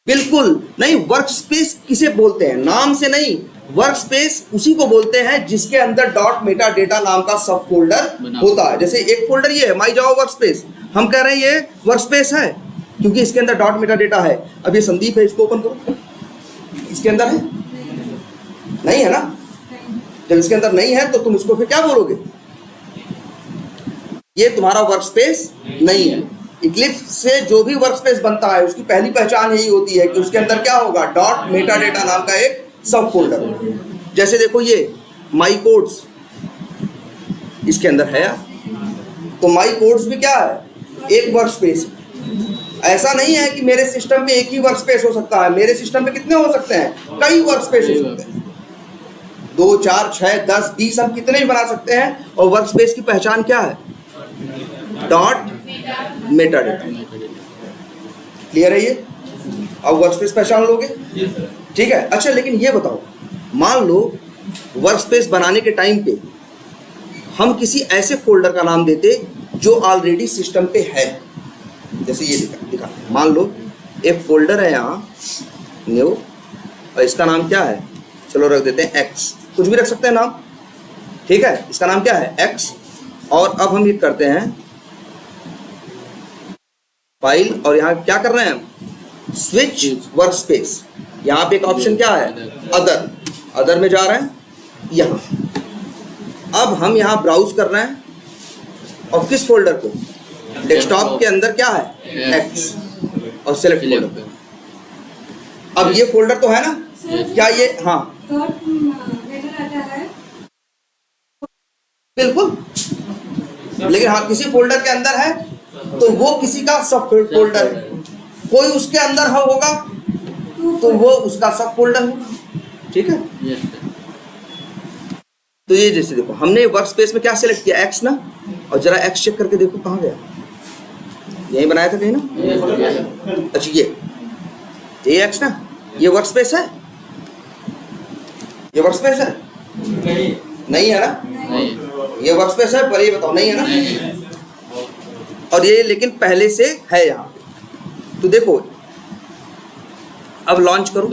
बिल्कुल नहीं, वर्कस्पेस किसे बोलते हैं, नाम से नहीं, वर्कस्पेस उसी को बोलते हैं जिसके अंदर डॉट मेटा डेटा नाम का सब फोल्डर होता है। जैसे एक फोल्डर ये है माई जावा वर्कस्पेस, हम कह रहे हैं ये वर्कस्पेस है क्योंकि इसके अंदर डॉट मेटा डेटा है। अब ये संदीप है, इसको ओपन करो, इसके अंदर है, नहीं है ना। जब इसके अंदर नहीं है तो तुम इसको फिर क्या बोलोगे, ये तुम्हारा वर्कस्पेस नहीं है। इक्लिप्स से जो भी वर्कस्पेस बनता है उसकी पहली पहचान यही होती है कि उसके अंदर क्या होगा, डॉट मेटा डेटा नाम का एक सब फोल्डर। जैसे देखो ये माई कोड्स, इसके अंदर है, तो माई कोड्स भी क्या है, एक वर्कस्पेस। ऐसा नहीं है कि मेरे सिस्टम में एक ही वर्कस्पेस हो सकता है, मेरे सिस्टम में कितने हो सकते हैं, कई वर्कस्पेस हो सकते हैं, 2, 4, 6, 10, 20 हम कितने भी बना सकते हैं। और वर्कस्पेस की पहचान क्या है, डॉट मेटा डेटा। क्लियर है ये? अब वर्कस्पेस पहचान लोगे, ठीक है। अच्छा लेकिन ये बताओ, मान लो वर्कस्पेस बनाने के टाइम पे हम किसी ऐसे फोल्डर का नाम देते जो ऑलरेडी सिस्टम पे है। जैसे ये दिखा, मान लो एक फोल्डर है यहाँ न्यू, और इसका नाम क्या है, चलो रख देते हैं एक्स, कुछ भी रख सकते हैं नाम, ठीक है। इसका नाम क्या है, एक्स। और अब हम ये करते हैं फाइल, और यहाँ क्या कर रहे हैं हम, स्विच वर्क स्पेस। यहाँ पे एक ऑप्शन क्या है, अदर, अदर में जा रहे हैं यहाँ। अब हम यहाँ ब्राउज कर रहे हैं, और किस फोल्डर को, डेस्कटॉप के अंदर क्या है, एक्स, और सेलेक्ट फोल्डर। अब ये फोल्डर तो है ना, क्या ये, हाँ बिल्कुल, लेकिन हाँ किसी फोल्डर के अंदर है तो वो किसी का सब फोल्डर है, कोई उसके अंदर होगा तो वो उसका सब फोल्डर होगा, ठीक है। तो ये जैसे देखो हमने वर्क स्पेस में क्या सिलेक्ट किया, एक्स ना, और जरा एक्स चेक करके देखो कहाँ गया, यही बनाया था कहीं ना, अच्छा ये एक्स ना, ये वर्क स्पेस है, ये वर्क स्पेस है, नहीं है ना, ये वर्क स्पेस है, पर ये बताओ नहीं है ना, और ये लेकिन पहले से है यहाँ पे। तो देखो अब लॉन्च करो,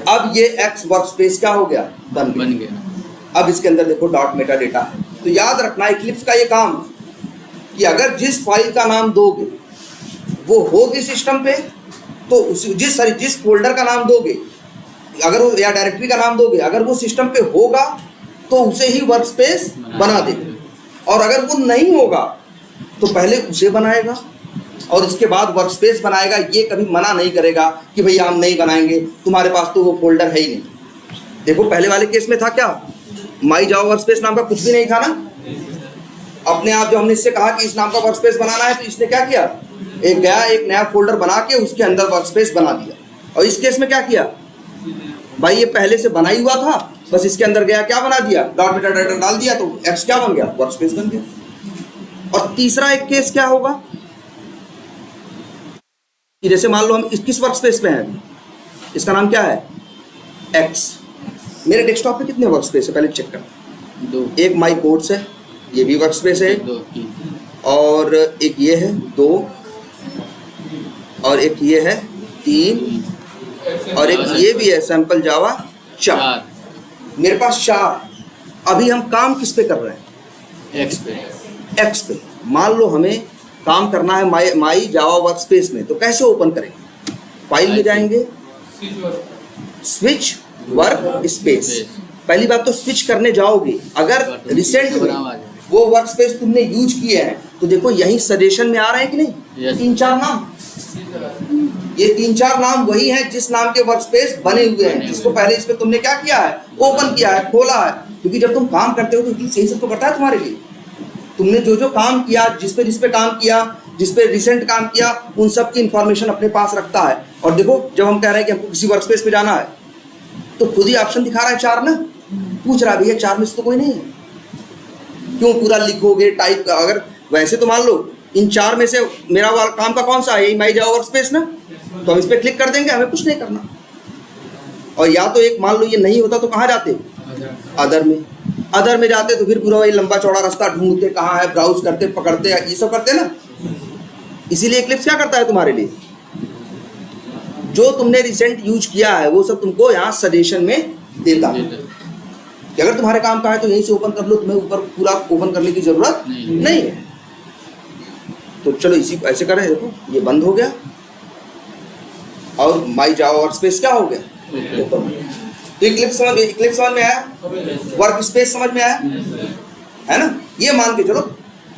अब ये एक्स वर्क स्पेस क्या हो गया, बन गया। अब इसके अंदर देखो डॉट मेटा डेटा है। तो याद रखना इक्लिप्स का ये काम कि अगर जिस फाइल का नाम दोगे वो होगी सिस्टम पे, तो उस जिस फोल्डर का नाम दोगे, अगर वो या डायरेक्टरी का नाम दोगे, अगर वो सिस्टम पे होगा तो उसे ही वर्क स्पेस बना देगा, और अगर वो नहीं होगा तो पहले उसे बनाएगा और इसके बाद वर्क स्पेस बनाएगा। ये कभी मना नहीं करेगा कि भैया हम नहीं बनाएंगे, तुम्हारे पास तो वो फोल्डर है ही नहीं। देखो पहले वाले केस में था क्या, माई जावा वर्क स्पेस नाम का कुछ भी नहीं था ना, अपने आप जब हमने इससे कहा कि इस नाम का वर्क स्पेस बनाना है तो इसने क्या किया, एक नया फोल्डर बना के उसके अंदर वर्क स्पेस बना दिया। और इस केस में क्या किया भाई, ये पहले से बना ही हुआ था, बस इसके अंदर गया क्या बना दिया, डॉट मेटा डाटा डाल दिया, तो एक्स क्या बन गया, वर्क स्पेस बन गया। और तीसरा एक केस क्या होगा कि जैसे मान लो हम किस वर्क स्पेस में हैं, इसका नाम क्या है, एक्स। मेरे डेस्कटॉप पे कितने वर्क स्पेस है पहले चेक करना, 2, एक माई कोड्स है, ये भी वर्क स्पेस है, 2, 3, और एक ये है 2, और एक ये है 3, और एक ये भी है सैंपल जावा 4। मेरे पास 4। अभी हम काम किस पे कर रहे हैं, एक्स पे। मान लो हमें काम करना है माई जावा वर्क स्पेस में, तो कैसे ओपन करेंगे, फाइल में जाएंगे, स्विच वर्क स्पेस। पहली बात तो स्विच करने जाओगे, अगर रिसेंट में वो वर्क स्पेस तुमने यूज किए हैं तो देखो यही सजेशन में आ रहे हैं कि नहीं, 3-4 नाम, ये 3-4 नाम वही हैं जिस नाम के वर्क स्पेस बने हुए हैं, जिसको पहले इस पे तुमने क्या किया है, ओपन किया है, खोला है। क्योंकि जब तुम काम करते हो तो सही सब तो करता है तुम्हारे लिए, तुमने जो काम किया, जिस पे काम किया, जिस पे रिसेंट काम किया, उन सब की इंफॉर्मेशन अपने पास रखता है। और देखो जब हम कह रहे हैं कि हमको किसी वर्क स्पेस पे जाना है तो खुद ही ऑप्शन दिखा रहा है 4 ना, पूछ रहा है भैया 4 में से तो कोई नहीं है, क्यों पूरा लिखोगे टाइप का। अगर वैसे तो मान लो इन 4 में से मेरा वाला काम का कौन सा है, यही माई जावा वर्क स्पेस ना, तो हम इस पर क्लिक कर देंगे, हमें कुछ नहीं करना। और या तो एक मान लो ये नहीं होता तो कहाँ जाते, अदर में जाते, तो फिर पूरा वही लंबा चौड़ा रास्ता ढूंढते कहाँ है, ब्राउज करते, पकड़ते, ये सब करते ना। इसीलिए इक्लिप्स क्या करता है तुम्हारे लिए, जो तुमने रिसेंट यूज किया है वो सब तुमको यहाँ सजेशन में देता है कि अगर तुम्हारे काम का है तो यहीं से ओपन कर लो, तुम्हें ऊपर पूरा ओपन करने की जरूरत नहीं है। तो चलो इसी ऐसे करें, देखो ये बंद हो गया और माई जावा वर्क स्पेस क्या हो गया, तो इक्लिप्स समझ में आया, वर्क स्पेस समझ में आया, है ना। ये मान के चलो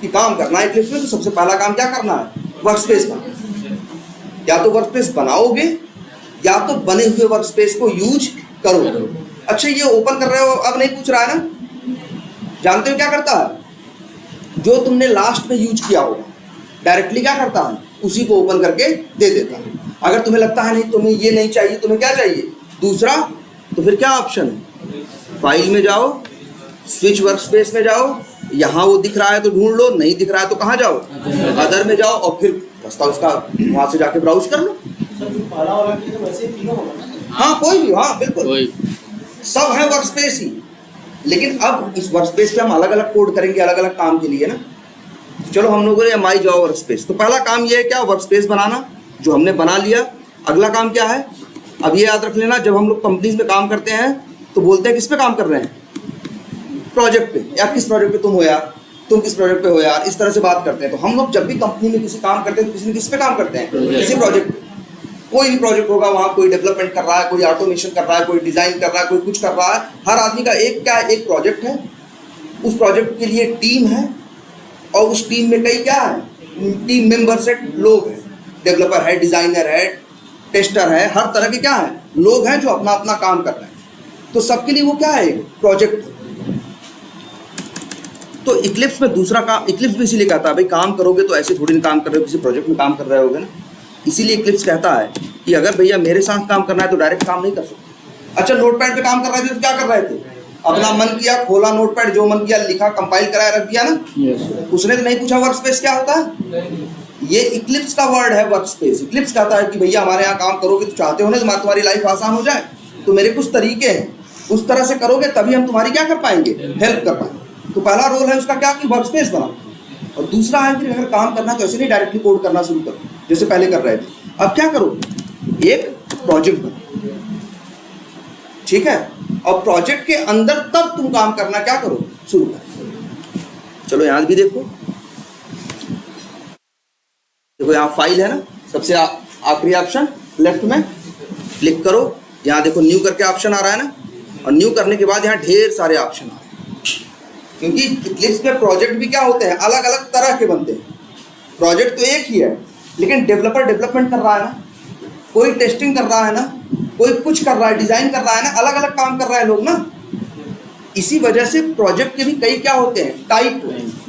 कि काम करना है इक्लिप्स में, तो सबसे पहला काम क्या करना है, वर्क स्पेस बनाना। या तो वर्क स्पेस बनाओगे या तो बने हुए वर्क स्पेस को यूज करो। अच्छा ये ओपन कर रहे हो, अब नहीं पूछ रहा है ना, जानते हो क्या करता है, जो तुमने लास्ट में यूज किया होगा डायरेक्टली क्या करता है, उसी को ओपन करके दे देता है। अगर तुम्हें लगता है नहीं तुम्हें ये नहीं चाहिए, तुम्हें क्या चाहिए दूसरा, तो फिर क्या ऑप्शन है, फाइल में जाओ, स्विच वर्क स्पेस में जाओ, यहाँ वो दिख रहा है तो ढूंढ लो, नहीं दिख रहा है तो कहाँ जाओ, अदर में जाओ, और फिर रास्ता उसका वहाँ से जाके ब्राउज कर लो। हाँ कोई भी, हाँ बिल्कुल सब है वर्क स्पेस ही, लेकिन अब इस वर्क स्पेस पे हम अलग अलग कोड करेंगे अलग अलग काम के लिए ना। चलो हम लोगों ने माई जावा वर्क स्पेस, तो पहला काम ये है क्या, वर्क स्पेस बनाना, जो हमने बना लिया। अगला काम क्या है, अब ये याद रख लेना, जब हम लोग कंपनीज में काम करते हैं तो बोलते हैं किस पे काम कर रहे हैं, प्रोजेक्ट पे, या किस प्रोजेक्ट पे तुम हो यार, तुम किस प्रोजेक्ट पे हो यार, इस तरह से बात करते हैं। तो हम लोग जब भी कंपनी में किसी काम करते हैं तो किसी न किस पे काम करते हैं, किसी प्रोजेक्ट पे। कोई भी प्रोजेक्ट होगा, वहाँ कोई डेवलपमेंट कर रहा है, कोई ऑटोमेशन कर रहा है, कोई डिजाइन कर रहा है, कोई कुछ कर रहा है। हर आदमी का एक क्या है, एक प्रोजेक्ट है। उस प्रोजेक्ट के लिए टीम है, और उस टीम में कई क्या है, टीम मेंबर्स है, लोग हैं, डेवलपर है, डिजाइनर है, टेस्टर है, हर तरह के क्या है लोग हैं जो अपना अपना काम कर रहे हैं। तो सबके लिए वो क्या है, प्रोजेक्ट। तो इक्लिप्स में दूसरा काम, इक्लिप्स भी इसीलिए कहता है भाई काम करोगे तो ऐसे थोड़ी ना काम कर रहे हो, किसी प्रोजेक्ट में काम कर रहे होगे ना। इसीलिए इक्लिप्स कहता है कि अगर भैया मेरे साथ काम करना है तो डायरेक्ट काम नहीं कर सकते। अच्छा, नोटपैड पे काम कर रहे थे तो क्या कर रहे थे, अपना मन किया, खोला नोटपैड, जो मन किया लिखा, कंपाइल कराया, रख दिया ना। उसने तो नहीं पूछा वर्क स्पेस क्या होता है। ये इक्लिप्स का वर्ड है, वर्क स्पेस। इक्लिप्स कहता है कि भैया हमारे यहाँ काम करोगे तो चाहते हो ना तुम्हारी लाइफ आसान हो जाए, तो मेरे कुछ तरीके हैं, उस तरह से करोगे तभी हम तुम्हारी क्या कर पाएंगे, हेल्प कर पाएंगे। तो पहला रोल है उसका क्या, कि वर्क स्पेस बनाओ। और दूसरा है कि अगर काम करना तो ऐसे नहीं डायरेक्टली कोड करना शुरू करो जैसे पहले कर रहे थे। अब क्या करो, एक प्रोजेक्ट बनाओ, ठीक है, और प्रोजेक्ट के अंदर तब तुम काम करना क्या करो, शुरू करो। चलो यहां भी देखो, देखो यहाँ फाइल है ना, सबसे आखिरी ऑप्शन लेफ्ट में क्लिक करो। यहाँ देखो न्यू करके ऑप्शन आ रहा है ना, और न्यू करने के बाद यहाँ ढेर सारे ऑप्शन आ रहे हैं। क्योंकि इक्लिप्स में प्रोजेक्ट भी क्या होते हैं, अलग अलग तरह के बनते हैं। प्रोजेक्ट तो एक ही है, लेकिन डेवलपर डेवलपमेंट कर रहा है ना, कोई टेस्टिंग कर रहा है ना, कोई कुछ कर रहा है, डिजाइन कर रहा है ना, अलग अलग काम कर रहा है लोग ना। इसी वजह से प्रोजेक्ट के भी कई क्या होते हैं, टाइप होते हैं।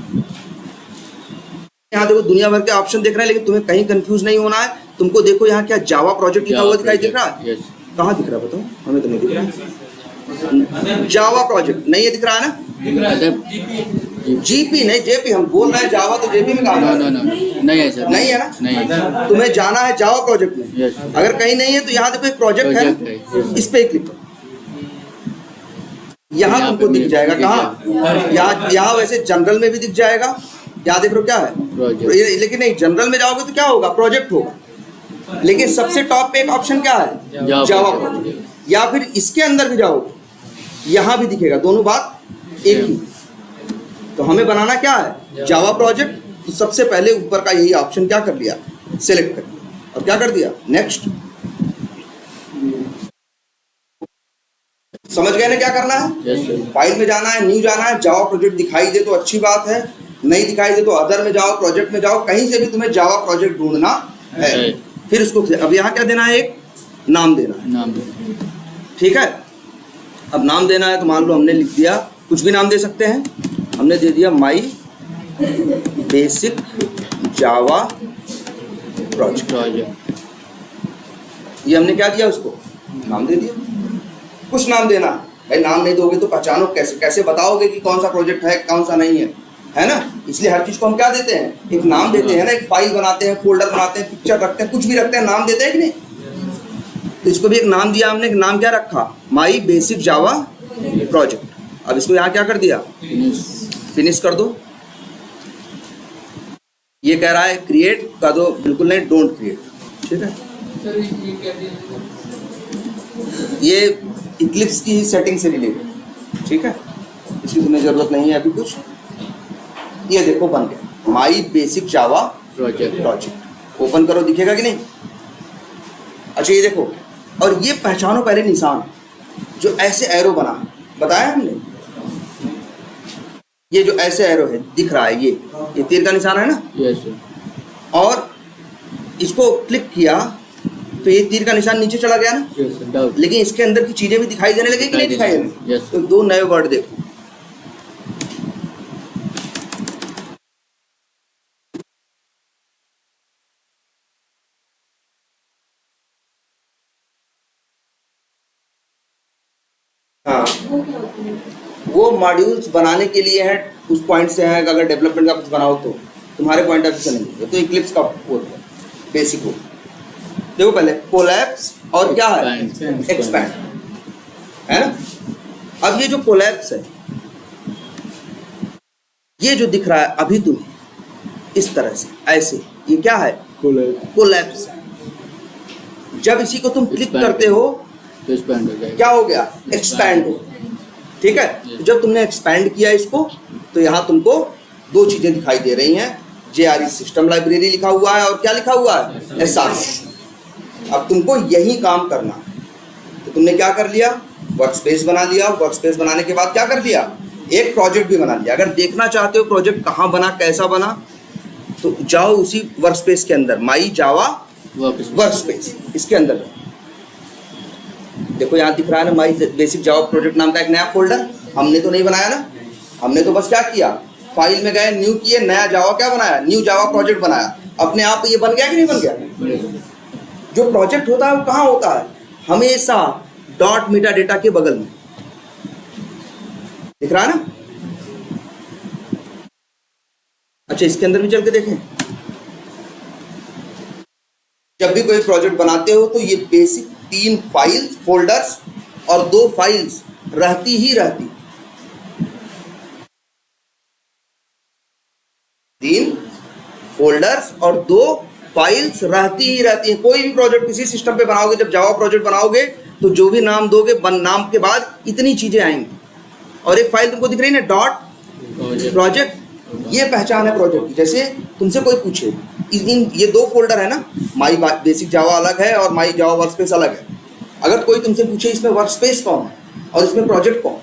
यहाँ देखो दुनिया भर के ऑप्शन देख रहे हैं, लेकिन तुम्हें कहीं कंफ्यूज नहीं होना है। तुमको देखो यहाँ क्या जावा प्रोजेक्ट लिखा हुआ दिखाई दिख रहा है, कहाँ दिख रहा है बताओ, हमें तो नहीं दिख रहा। जावा प्रोजेक्ट नहीं है, दिख रहा है ना, जीपी नहीं जेपी, हम बोल रहे हैं जावा, तो जेपी में काम नहीं है सर, नहीं है ना, नहीं। तुम्हें जाना है जावा प्रोजेक्ट में। अगर कहीं नहीं है तो यहाँ देखो एक प्रोजेक्ट है, इस पे क्लिक करो, यहाँ तुमको दिख जाएगा। कहाँ, यहाँ वैसे जनरल में भी दिख जाएगा, यहाँ देख लो क्या है, लेकिन नहीं जनरल में जाओगे तो क्या होगा, प्रोजेक्ट होगा। लेकिन सबसे टॉप पे एक ऑप्शन क्या है, जावा प्रोजेक्ट। या फिर इसके अंदर भी जाओगे, यहाँ भी दिखेगा, दोनों बात एक ही। तो हमें बनाना क्या है, जावा प्रोजेक्ट। तो सबसे पहले ऊपर का यही ऑप्शन क्या कर लिया, सिलेक्ट कर लिया, और क्या कर दिया, नेक्स्ट। समझ गए ना क्या करना है। फाइल में जाना है, न्यू जाना है, जावा प्रोजेक्ट दिखाई दे तो अच्छी बात है, नहीं दिखाई दे तो अदर में जाओ, प्रोजेक्ट में जाओ, कहीं से भी तुम्हें जावा प्रोजेक्ट ढूंढना है। फिर उसको अब यहाँ क्या देना है, एक नाम देना है, नाम देना, ठीक है। अब नाम देना है तो मान लो हमने लिख दिया, कुछ भी नाम दे सकते हैं, हमने दे दिया माई बेसिक जावा प्रोजेक्ट। ये हमने क्या दिया, उसको नाम दे दिया। कुछ नाम देना भाई, नाम नहीं दोगे तो पहचानो कैसे, कैसे बताओगे कि कौन सा प्रोजेक्ट है कौन सा नहीं है ना। इसलिए हर चीज को हम क्या देते हैं, एक नाम देते हैं ना, एक फाइल बनाते हैं, फोल्डर बनाते हैं, पिक्चर रखते हैं, कुछ भी रखते हैं, नाम देते हैं कि नहीं। तो इसको भी एक नाम दिया हमने, नाम क्या रखा, माई बेसिक जावा प्रोजेक्ट। अब इसको यहाँ क्या कर दिया, फिनिश कर दो। ये कह रहा है क्रिएट कर दो, बिल्कुल नहीं, डोंट क्रिएट, ठीक है। ये इक्लिप्स की सेटिंग से रिलेटेड, ठीक है, इसकी तुम्हें जरूरत नहीं है अभी कुछ। ये देखो बन गया my basic Java project. Open करो, दिखेगा कि नहीं। अच्छा ये देखो, और ये पहचानो पहले निशान, जो ऐसे एरो बना बताया हमने, ये जो ऐसे एरो है दिख रहा है, ये तीर का निशान है ना। यस। और इसको क्लिक किया तो ये तीर का निशान नीचे चला गया ना। लेकिन इसके अंदर की चीजें भी दिखाई देने लगी कि नहीं दिखाई देने। तो दो नए वर्ड देखो, हाँ वो मॉड्यूल्स बनाने के लिए है, उस पॉइंट से है। अगर डेवलपमेंट का कुछ बनाओ तो तुम्हारे पॉइंट ऑफ व्यू से नहीं है, तो इक्लिप्स का कोड है, बेसिक कोड। देखो पहले कोलैप्स और क्या है, एक्सपैंड, है ना। अब ये जो कोलैप्स है, ये जो दिख रहा है अभी तुम्हें इस तरह से ऐसे, ये क्या है, कोलैप्स। जब इसी को तुम क्लिक Expand करते हो तो एक्सपेंड हो जाएगा। क्या हो गया, एक्सपैंड हो। ठीक है, तो जब तुमने एक्सपैंड किया इसको तो यहाँ तुमको दो चीजें दिखाई दे रही हैं, JRE सिस्टम लाइब्रेरी लिखा हुआ है और क्या लिखा हुआ है, SRC। अब तुमको यही काम करना है, तो तुमने क्या कर लिया, वर्कस्पेस बना लिया। वर्कस्पेस बनाने के बाद क्या कर लिया, एक प्रोजेक्ट भी बना लिया। अगर देखना चाहते हो प्रोजेक्ट कहाँ बना, कैसा बना, तो जाओ उसी वर्कस्पेस के अंदर, माई जावा वर्कस्पेस, इसके अंदर देखो यहाँ दिख रहा है ना, माई बेसिक जावा प्रोजेक्ट नाम का एक नया फोल्डर। हमने तो नहीं बनाया ना, हमने तो बस क्या किया, फाइल में गए, न्यू किए, नया जावा क्या बनाया, न्यू जावा प्रोजेक्ट बनाया। अपने आप ये बन गया कि नहीं बन गया। जो प्रोजेक्ट होता है वो कहाँ होता है, हमेशा डॉट मेटा डेटा के बगल में, दिख रहा है ना। अच्छा, इसके अंदर भी चल के देखें। जब भी कोई प्रोजेक्ट बनाते हो तो ये बेसिक 3 फाइल्स फोल्डर्स और 2 फाइल्स रहती ही रहती, 3 फोल्डर्स और 2 फाइल्स रहती ही रहती है। कोई भी प्रोजेक्ट किसी सिस्टम पे बनाओगे, जब जावा प्रोजेक्ट बनाओगे तो जो भी नाम दोगे, नाम के बाद इतनी चीजें आएंगी। और एक फाइल तुमको दिख रही है ना, डॉट प्रोजेक्ट, ये पहचान है प्रोजेक्ट की। जैसे तुमसे कोई पूछे, ये 2 फोल्डर है ना, माई बेसिक जावा अलग है और माई जावा वर्कस्पेस अलग है। अगर कोई तुमसे पूछे इसमें वर्कस्पेस कौन है और इसमें प्रोजेक्ट कौन,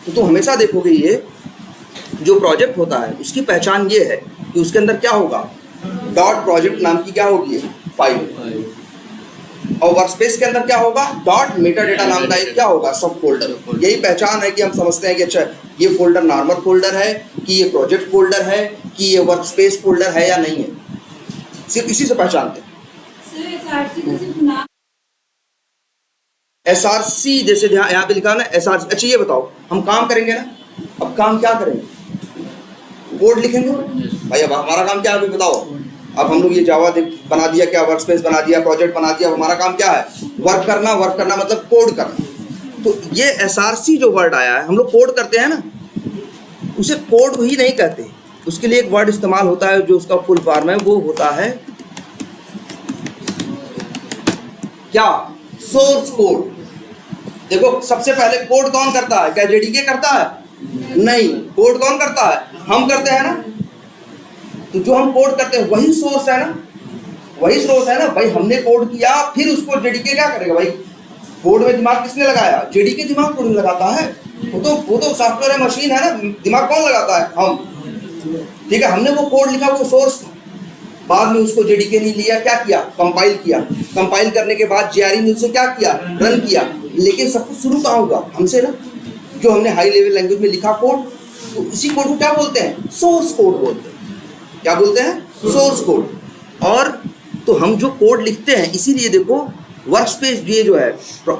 तो तुम हमेशा देखोगे ये जो प्रोजेक्ट होता है उसकी पहचान ये है कि उसके अंदर क्या होगा, डॉट प्रोजेक्ट नाम की क्या होगी फाइल, और वर्कस्पेस के अंदर क्या होगा, डॉट मेटा डेटा नाम का एक क्या होगा, सब फोल्डर। यही पहचान है कि हम समझते हैं कि अच्छा ये फोल्डर नॉर्मल फोल्डर है, कि ये प्रोजेक्ट फोल्डर है, कि ये वर्कस्पेस फोल्डर है या नहीं है, सिर्फ इसी से पहचानते हैं। SRC जैसे यहाँ पे लिखा ना SRC। अच्छा ये बताओ, हम काम करेंगे ना, अब काम क्या करेंगे, कोड लिखेंगे भाई। अब हमारा काम क्या है अभी बताओ। अब हम लोग ये जावा बना दिया, क्या वर्कस्पेस बना दिया, प्रोजेक्ट बना दिया, हमारा काम क्या है, वर्क करना। वर्क करना मतलब कोड करना। तो ये SRC जो वर्ड आया है, हम लोग कोड करते हैं ना, उसे कोड ही नहीं कहते, उसके लिए एक वर्ड इस्तेमाल होता है जो उसका फुल फॉर्म है, वो होता है क्या, सोर्स कोड। देखो सबसे पहले कोड कौन करता है, क्या JDK करता है, नहीं, कोड कौन करता है, हम करते हैं ना। तो जो हम कोड करते हैं वही सोर्स है ना, वही सोर्स है ना भाई। हमने कोड किया, फिर उसको JDK क्या करेगा भाई। कोड में दिमाग किसने लगाया, JDK दिमाग कौन लगाता है, वो तो सॉफ्टवेयर है, मशीन है ना, दिमाग कौन लगाता है, हम। ठीक है, हमने वो कोड लिखा, वो सोर्स था। बाद में उसको JDK ने लिया, क्या किया, कंपाइल किया। कंपाइल करने के बाद JRE ने उसे क्या किया, रन किया। लेकिन सब कुछ शुरू कहाँ होगा, हमसे ना। जो हमने हाई लेवल लैंग्वेज में लिखा कोड, तो इसी कोड को क्या बोलते हैं, सोर्स कोड बोलते हैं। क्या बोलते हैं, सोर्स कोड। और तो हम जो कोड लिखते हैं, इसीलिए देखो वर्कस्पेस ये जो है,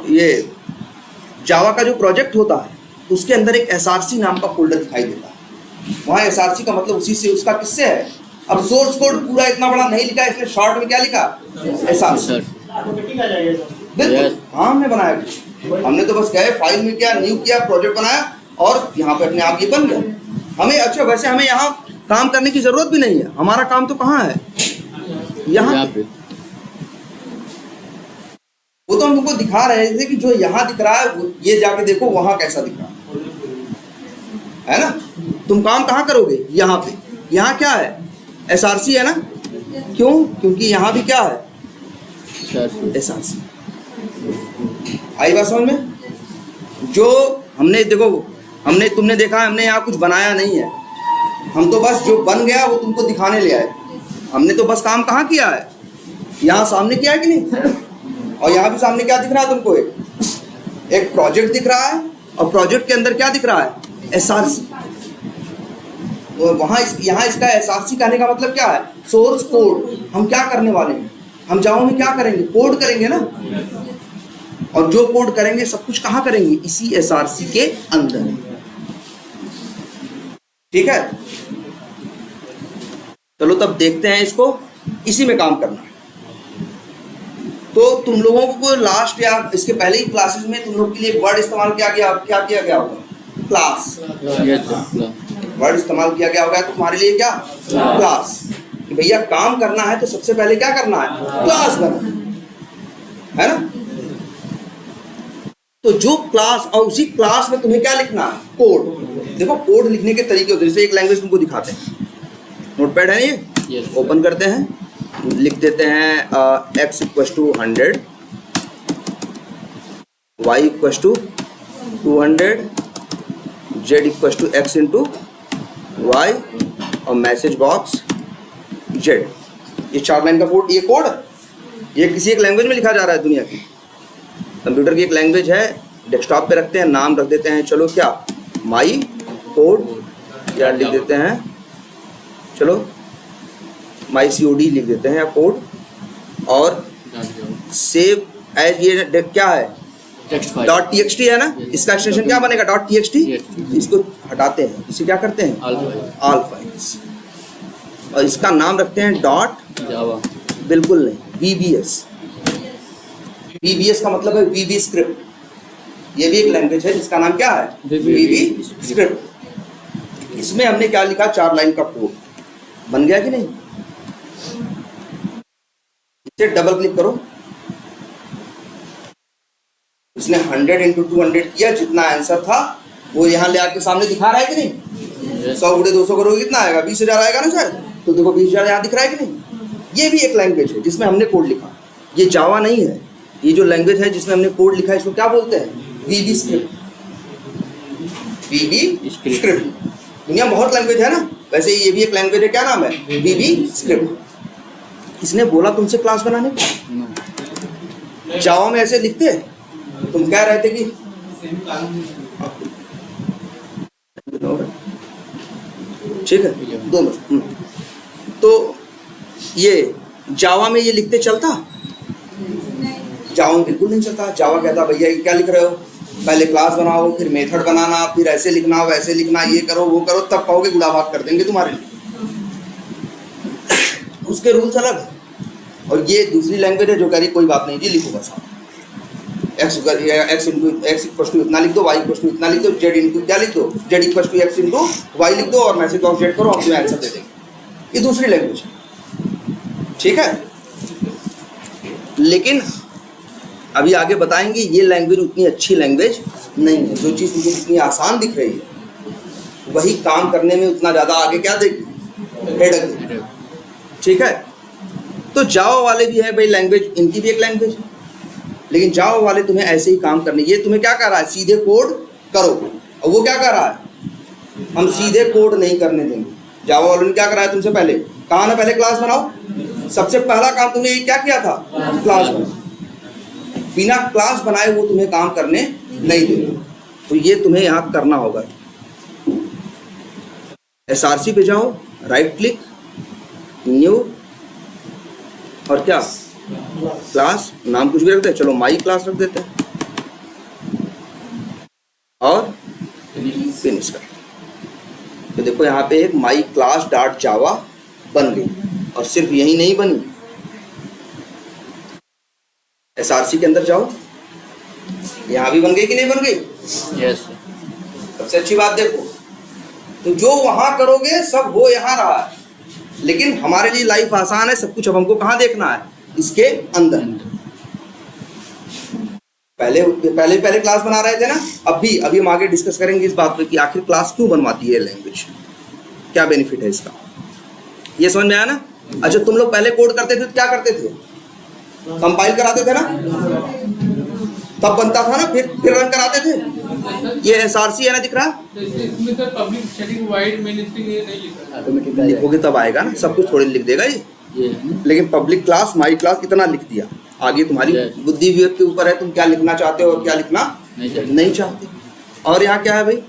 ये जावा का जो प्रोजेक्ट होता है, उसके अंदर एक SRC नाम का फोल्डर दिखाई देता है। वहाँ SRC का मतलब उसी से, उसका किससे है। अब सोर्स कोड पूरा इतना बड़ा नहीं लिखा, इसलिए शॉर्ट में क्या लिखा, SRC। बिल्कुल हाँ, हमने बनाया कुछ, हमने तो बस गए फाइल में क्या न्यू किया, प्रोजेक्ट बनाया और यहाँ पे अपने आप ये बन गया। हमें अच्छा, वैसे हमें यहाँ काम करने की जरूरत भी नहीं है। हमारा काम तो कहाँ है, यहाँ पे। वो तो हम तुमको दिखा रहे थे कि जो यहाँ दिख रहा है, ये जाके देखो वहां कैसा दिख रहा है ना। तुम काम कहाँ करोगे, यहाँ पे। यहाँ क्या है, SRC है ना। क्यों, क्योंकि यहाँ भी क्या है, SRC। आई बात समझ में। जो हमने देखो, हमने तुमने देखा, हमने यहाँ कुछ बनाया नहीं है, हम तो बस जो बन गया वो तुमको दिखाने ले आए। हमने तो बस काम कहाँ किया है, यहाँ सामने किया है कि नहीं। और यहाँ भी सामने क्या दिख रहा है तुमको, एक प्रोजेक्ट दिख रहा है, और प्रोजेक्ट के अंदर क्या दिख रहा है, SRC। तो वहाँ यहाँ इसका SRC कहने का मतलब क्या है, सोर्स कोड। हम क्या करने वाले हैं, हम जावा में क्या करेंगे, कोड करेंगे ना। और जो कोड करेंगे सब कुछ कहाँ करेंगे, इसी SRC के अंदर। ठीक है, चलो तब देखते हैं इसको, इसी में काम करना है। तो तुम लोगों को लास्ट या इसके पहले ही क्लासेस में तुम लोग के लिए वर्ड इस्तेमाल किया गया, क्या किया गया होगा, क्लास। वर्ड इस्तेमाल किया गया होगा, तो तुम्हारे लिए क्या, क्लास। कि भैया काम करना है तो सबसे पहले क्या करना है, क्लास बनाना। है ना। तो जो क्लास, और उसी क्लास में तुम्हें क्या लिखना है, कोड। देखो कोड लिखने के तरीके होते हैं, जैसे एक लैंग्वेज तुमको दिखाते हैं, नोटपैड है ये, Yes. ओपन करते हैं, लिख देते हैं x = 100, y = 200, z = x × y, और मैसेज बॉक्स z। ये 4 लाइन का कोड, ये कोड ये किसी एक लैंग्वेज में लिखा जा रहा है दुनिया की। कंप्यूटर की एक लैंग्वेज है, डेस्कटॉप पे रखते हैं, नाम रख देते हैं, चलो क्या, माई कोड या लिख देते हैं, चलो माई COD लिख देते हैं या कोड, और सेव एज, ये क्या है, टेक्स्ट फाइल .txt है ना, इसका एक्सटेंशन क्या बनेगा, .txt। Yes. इसको हटाते हैं, इसे क्या करते हैं, ऑल फाइल्स, और इसका नाम रखते हैं जावा। बिल्कुल नहीं, VBS। VBS का मतलब है VB स्क्रिप्ट। ये भी एक लैंग्वेज है जिसका नाम क्या है, VB स्क्रिप्ट। इसमें हमने क्या लिखा, 4 लाइन का कोड बन गया कि नहीं। इसे डबल क्लिक करो, इसने 100 × 200 किया, जितना आंसर था वो यहाँ ले आके सामने दिखा रहा है कि नहीं। 100 × 200 करोगे कितना आएगा, 20,000 आएगा ना सर। तो देखो 20,000 यहाँ दिख रहा है कि नहीं। ये भी एक लैंग्वेज है जिसमें हमने कोड लिखा। ये जावा नहीं है, ये जो लैंग्वेज है जिसमें हमने कोड लिखा है, इसको क्या बोलते हैं, VB स्क्रिप्ट। VB script. दुनिया में बहुत लैंग्वेज है ना, वैसे ये भी एक लैंग्वेज है, क्या नाम है, VB स्क्रिप्ट। इसने बोला तुमसे क्लास बनाने को। जावा में ऐसे लिखते, तुम कह रहे थे कि ठीक है, 2 मिनट। तो ये जावा में ये लिखते चलता, जावा में बिल्कुल नहीं चलता। जावा कहता भैया ये क्या लिख रहे हो, पहले क्लास बनाओ, फिर मेथड बनाना, फिर ऐसे लिखना वैसे लिखना, ये करो वो करो, तब कहोगे गुड़ा भाग कर देंगे तुम्हारे लिए। उसके रूल्स अलग है। और ये दूसरी लैंग्वेज है जो कह रही कोई बात नहीं जी, लिखो बस x = इतना लिख दो, y = इतना लिख दो, z क्या लिख दो, z = x × y लिख दो, और मैसेज बॉक्स z करो, हम तुम्हें आंसर दे देंगे। ये दूसरी लैंग्वेज है, ठीक है। लेकिन अभी आगे बताएंगे ये लैंग्वेज उतनी अच्छी लैंग्वेज नहीं है। जो चीज़ मुझे इतनी आसान दिख रही है वही काम करने में उतना ज़्यादा आगे क्या देगी, हेडक देगी, ठीक है। तो जावा वाले भी है भाई लैंग्वेज, इनकी भी एक लैंग्वेज है, लेकिन जावा वाले तुम्हें ऐसे ही काम करने, ये तुम्हें क्या कर रहा है, सीधे कोड करो, और वो क्या कर रहा है, हम सीधे कोड नहीं करने देंगे। जावा वालों ने क्या करा है तुमसे, पहले कहा ना पहले क्लास बनाओ, सबसे पहला काम तुमने ये क्या किया था, क्लास बनाओ। बिना क्लास बनाए वो तुम्हें काम करने नहीं देंगे, तो ये तुम्हें याद करना होगा। SRC पे जाओ, राइट क्लिक, न्यू, और क्या, क्लास, नाम कुछ भी रख दे, चलो माई क्लास रख देते हैं, और फिनिश कर। तो देखो यहाँ पे एक माई क्लास .java बन गई, और सिर्फ यही नहीं बनी, SRC के अंदर जाओ, यहाँ भी बन गई कि नहीं बन गई, यस। सबसे अच्छी बात देखो, तो जो वहां करोगे सब वो यहाँ रहा है, लेकिन हमारे लिए लाइफ आसान है, सब कुछ अब हमको कहाँ देखना है, इसके अंदर। पहले क्लास बना रहे थे ना, अभी हम आगे डिस्कस करेंगे इस बात पे कि आखिर क्लास क्यों बनवाती है लैंग्वेज, क्या बेनिफिट है इसका, ये समझ में आया ना। अच्छा, तुम लोग पहले कोड करते थे तो क्या करते थे, कंपाइल कराते थे ना, तब बनता था ना, फिर रन कराते थे। ये SRC है ना, दिख रहा, इसमें sir public static wide main string ये नहीं लिखा है, लिखोगे तब आएगा ना, सब कुछ थोड़ी लिख देगा ये, लेकिन पब्लिक क्लास माई क्लास कितना लिख दिया। आगे तुम्हारी बुद्धि विवेक के ऊपर है, तुम क्या लिखना चाहते हो और क्या लिखना नहीं चाहते। और यहाँ क्या है भाई,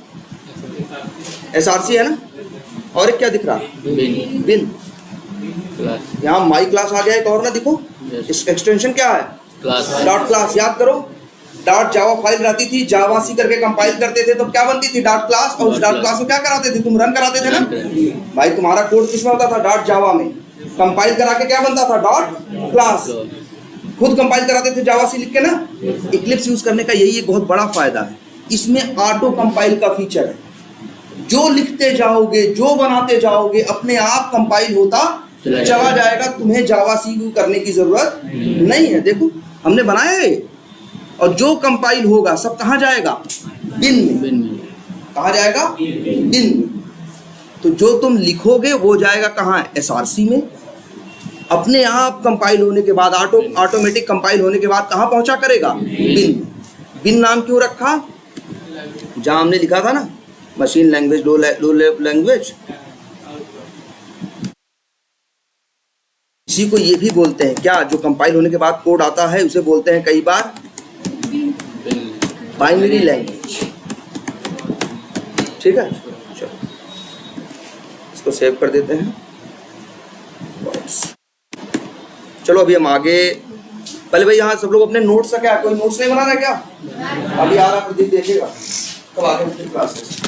SRC है ना, और एक क्या दिख रहा, बिन। यहाँ माई क्लास आ गया एक और ना, देखो इस एक्सटेंशन क्या है, डॉट क्लास। याद करो, डॉट जावा फाइल रहती थी, जावा सी करके कंपाइल करते थे तो क्या बनती थी, डॉट क्लास, और उस डॉट क्लास में क्या कराते थे, तुम रन कराते थे ना भाई। तुम्हारा कोड किसमें होता था, डॉट जावा में, कंपाइल करा के क्या बनता था, डॉट क्लास। खुद कंपाइल कराते थे जावा सी लिख के ना। इक्लिप्स यूज करने का यही एक बहुत बड़ा फायदा है, इसमें ऑटो कंपाइल का फीचर है, जो लिखते जाओगे जो बनाते जाओगे अपने आप कंपाइल होता चला जाएगा, तुम्हें जावा सी करने की जरूरत नहीं है। देखो हमने बनाया है। और जो कंपाइल होगा सब कहाँ जाएगा? बिन में। बिन में। कहाँ जाएगा? बिन में। तो जो तुम लिखोगे वो जाएगा कहाँ? SRC में। अपने आप कंपाइल होने के बाद ऑटोमेटिक कंपाइल होने के बाद कहाँ पहुंचा करेगा? बिन। बिन नाम क्यों रखा? जहाँ हमने लिखा था ना मशीन लैंग्वेज लो लैंग्वेज, इसी को ये भी बोलते हैं क्या? जो कंपाइल होने के बाद कोड आता है उसे बोलते हैं कई बार बाइनरी लैंग्वेज। ठीक है, चलो इसको सेव कर देते हैं। चलो अभी हम आगे, पहले भाई यहाँ सब लोग अपने नोट्स का क्या, कोई नोट्स नहीं बना रहा है क्या? अभी आ रहा प्रदीप देखेगा कब आगे क्लास से।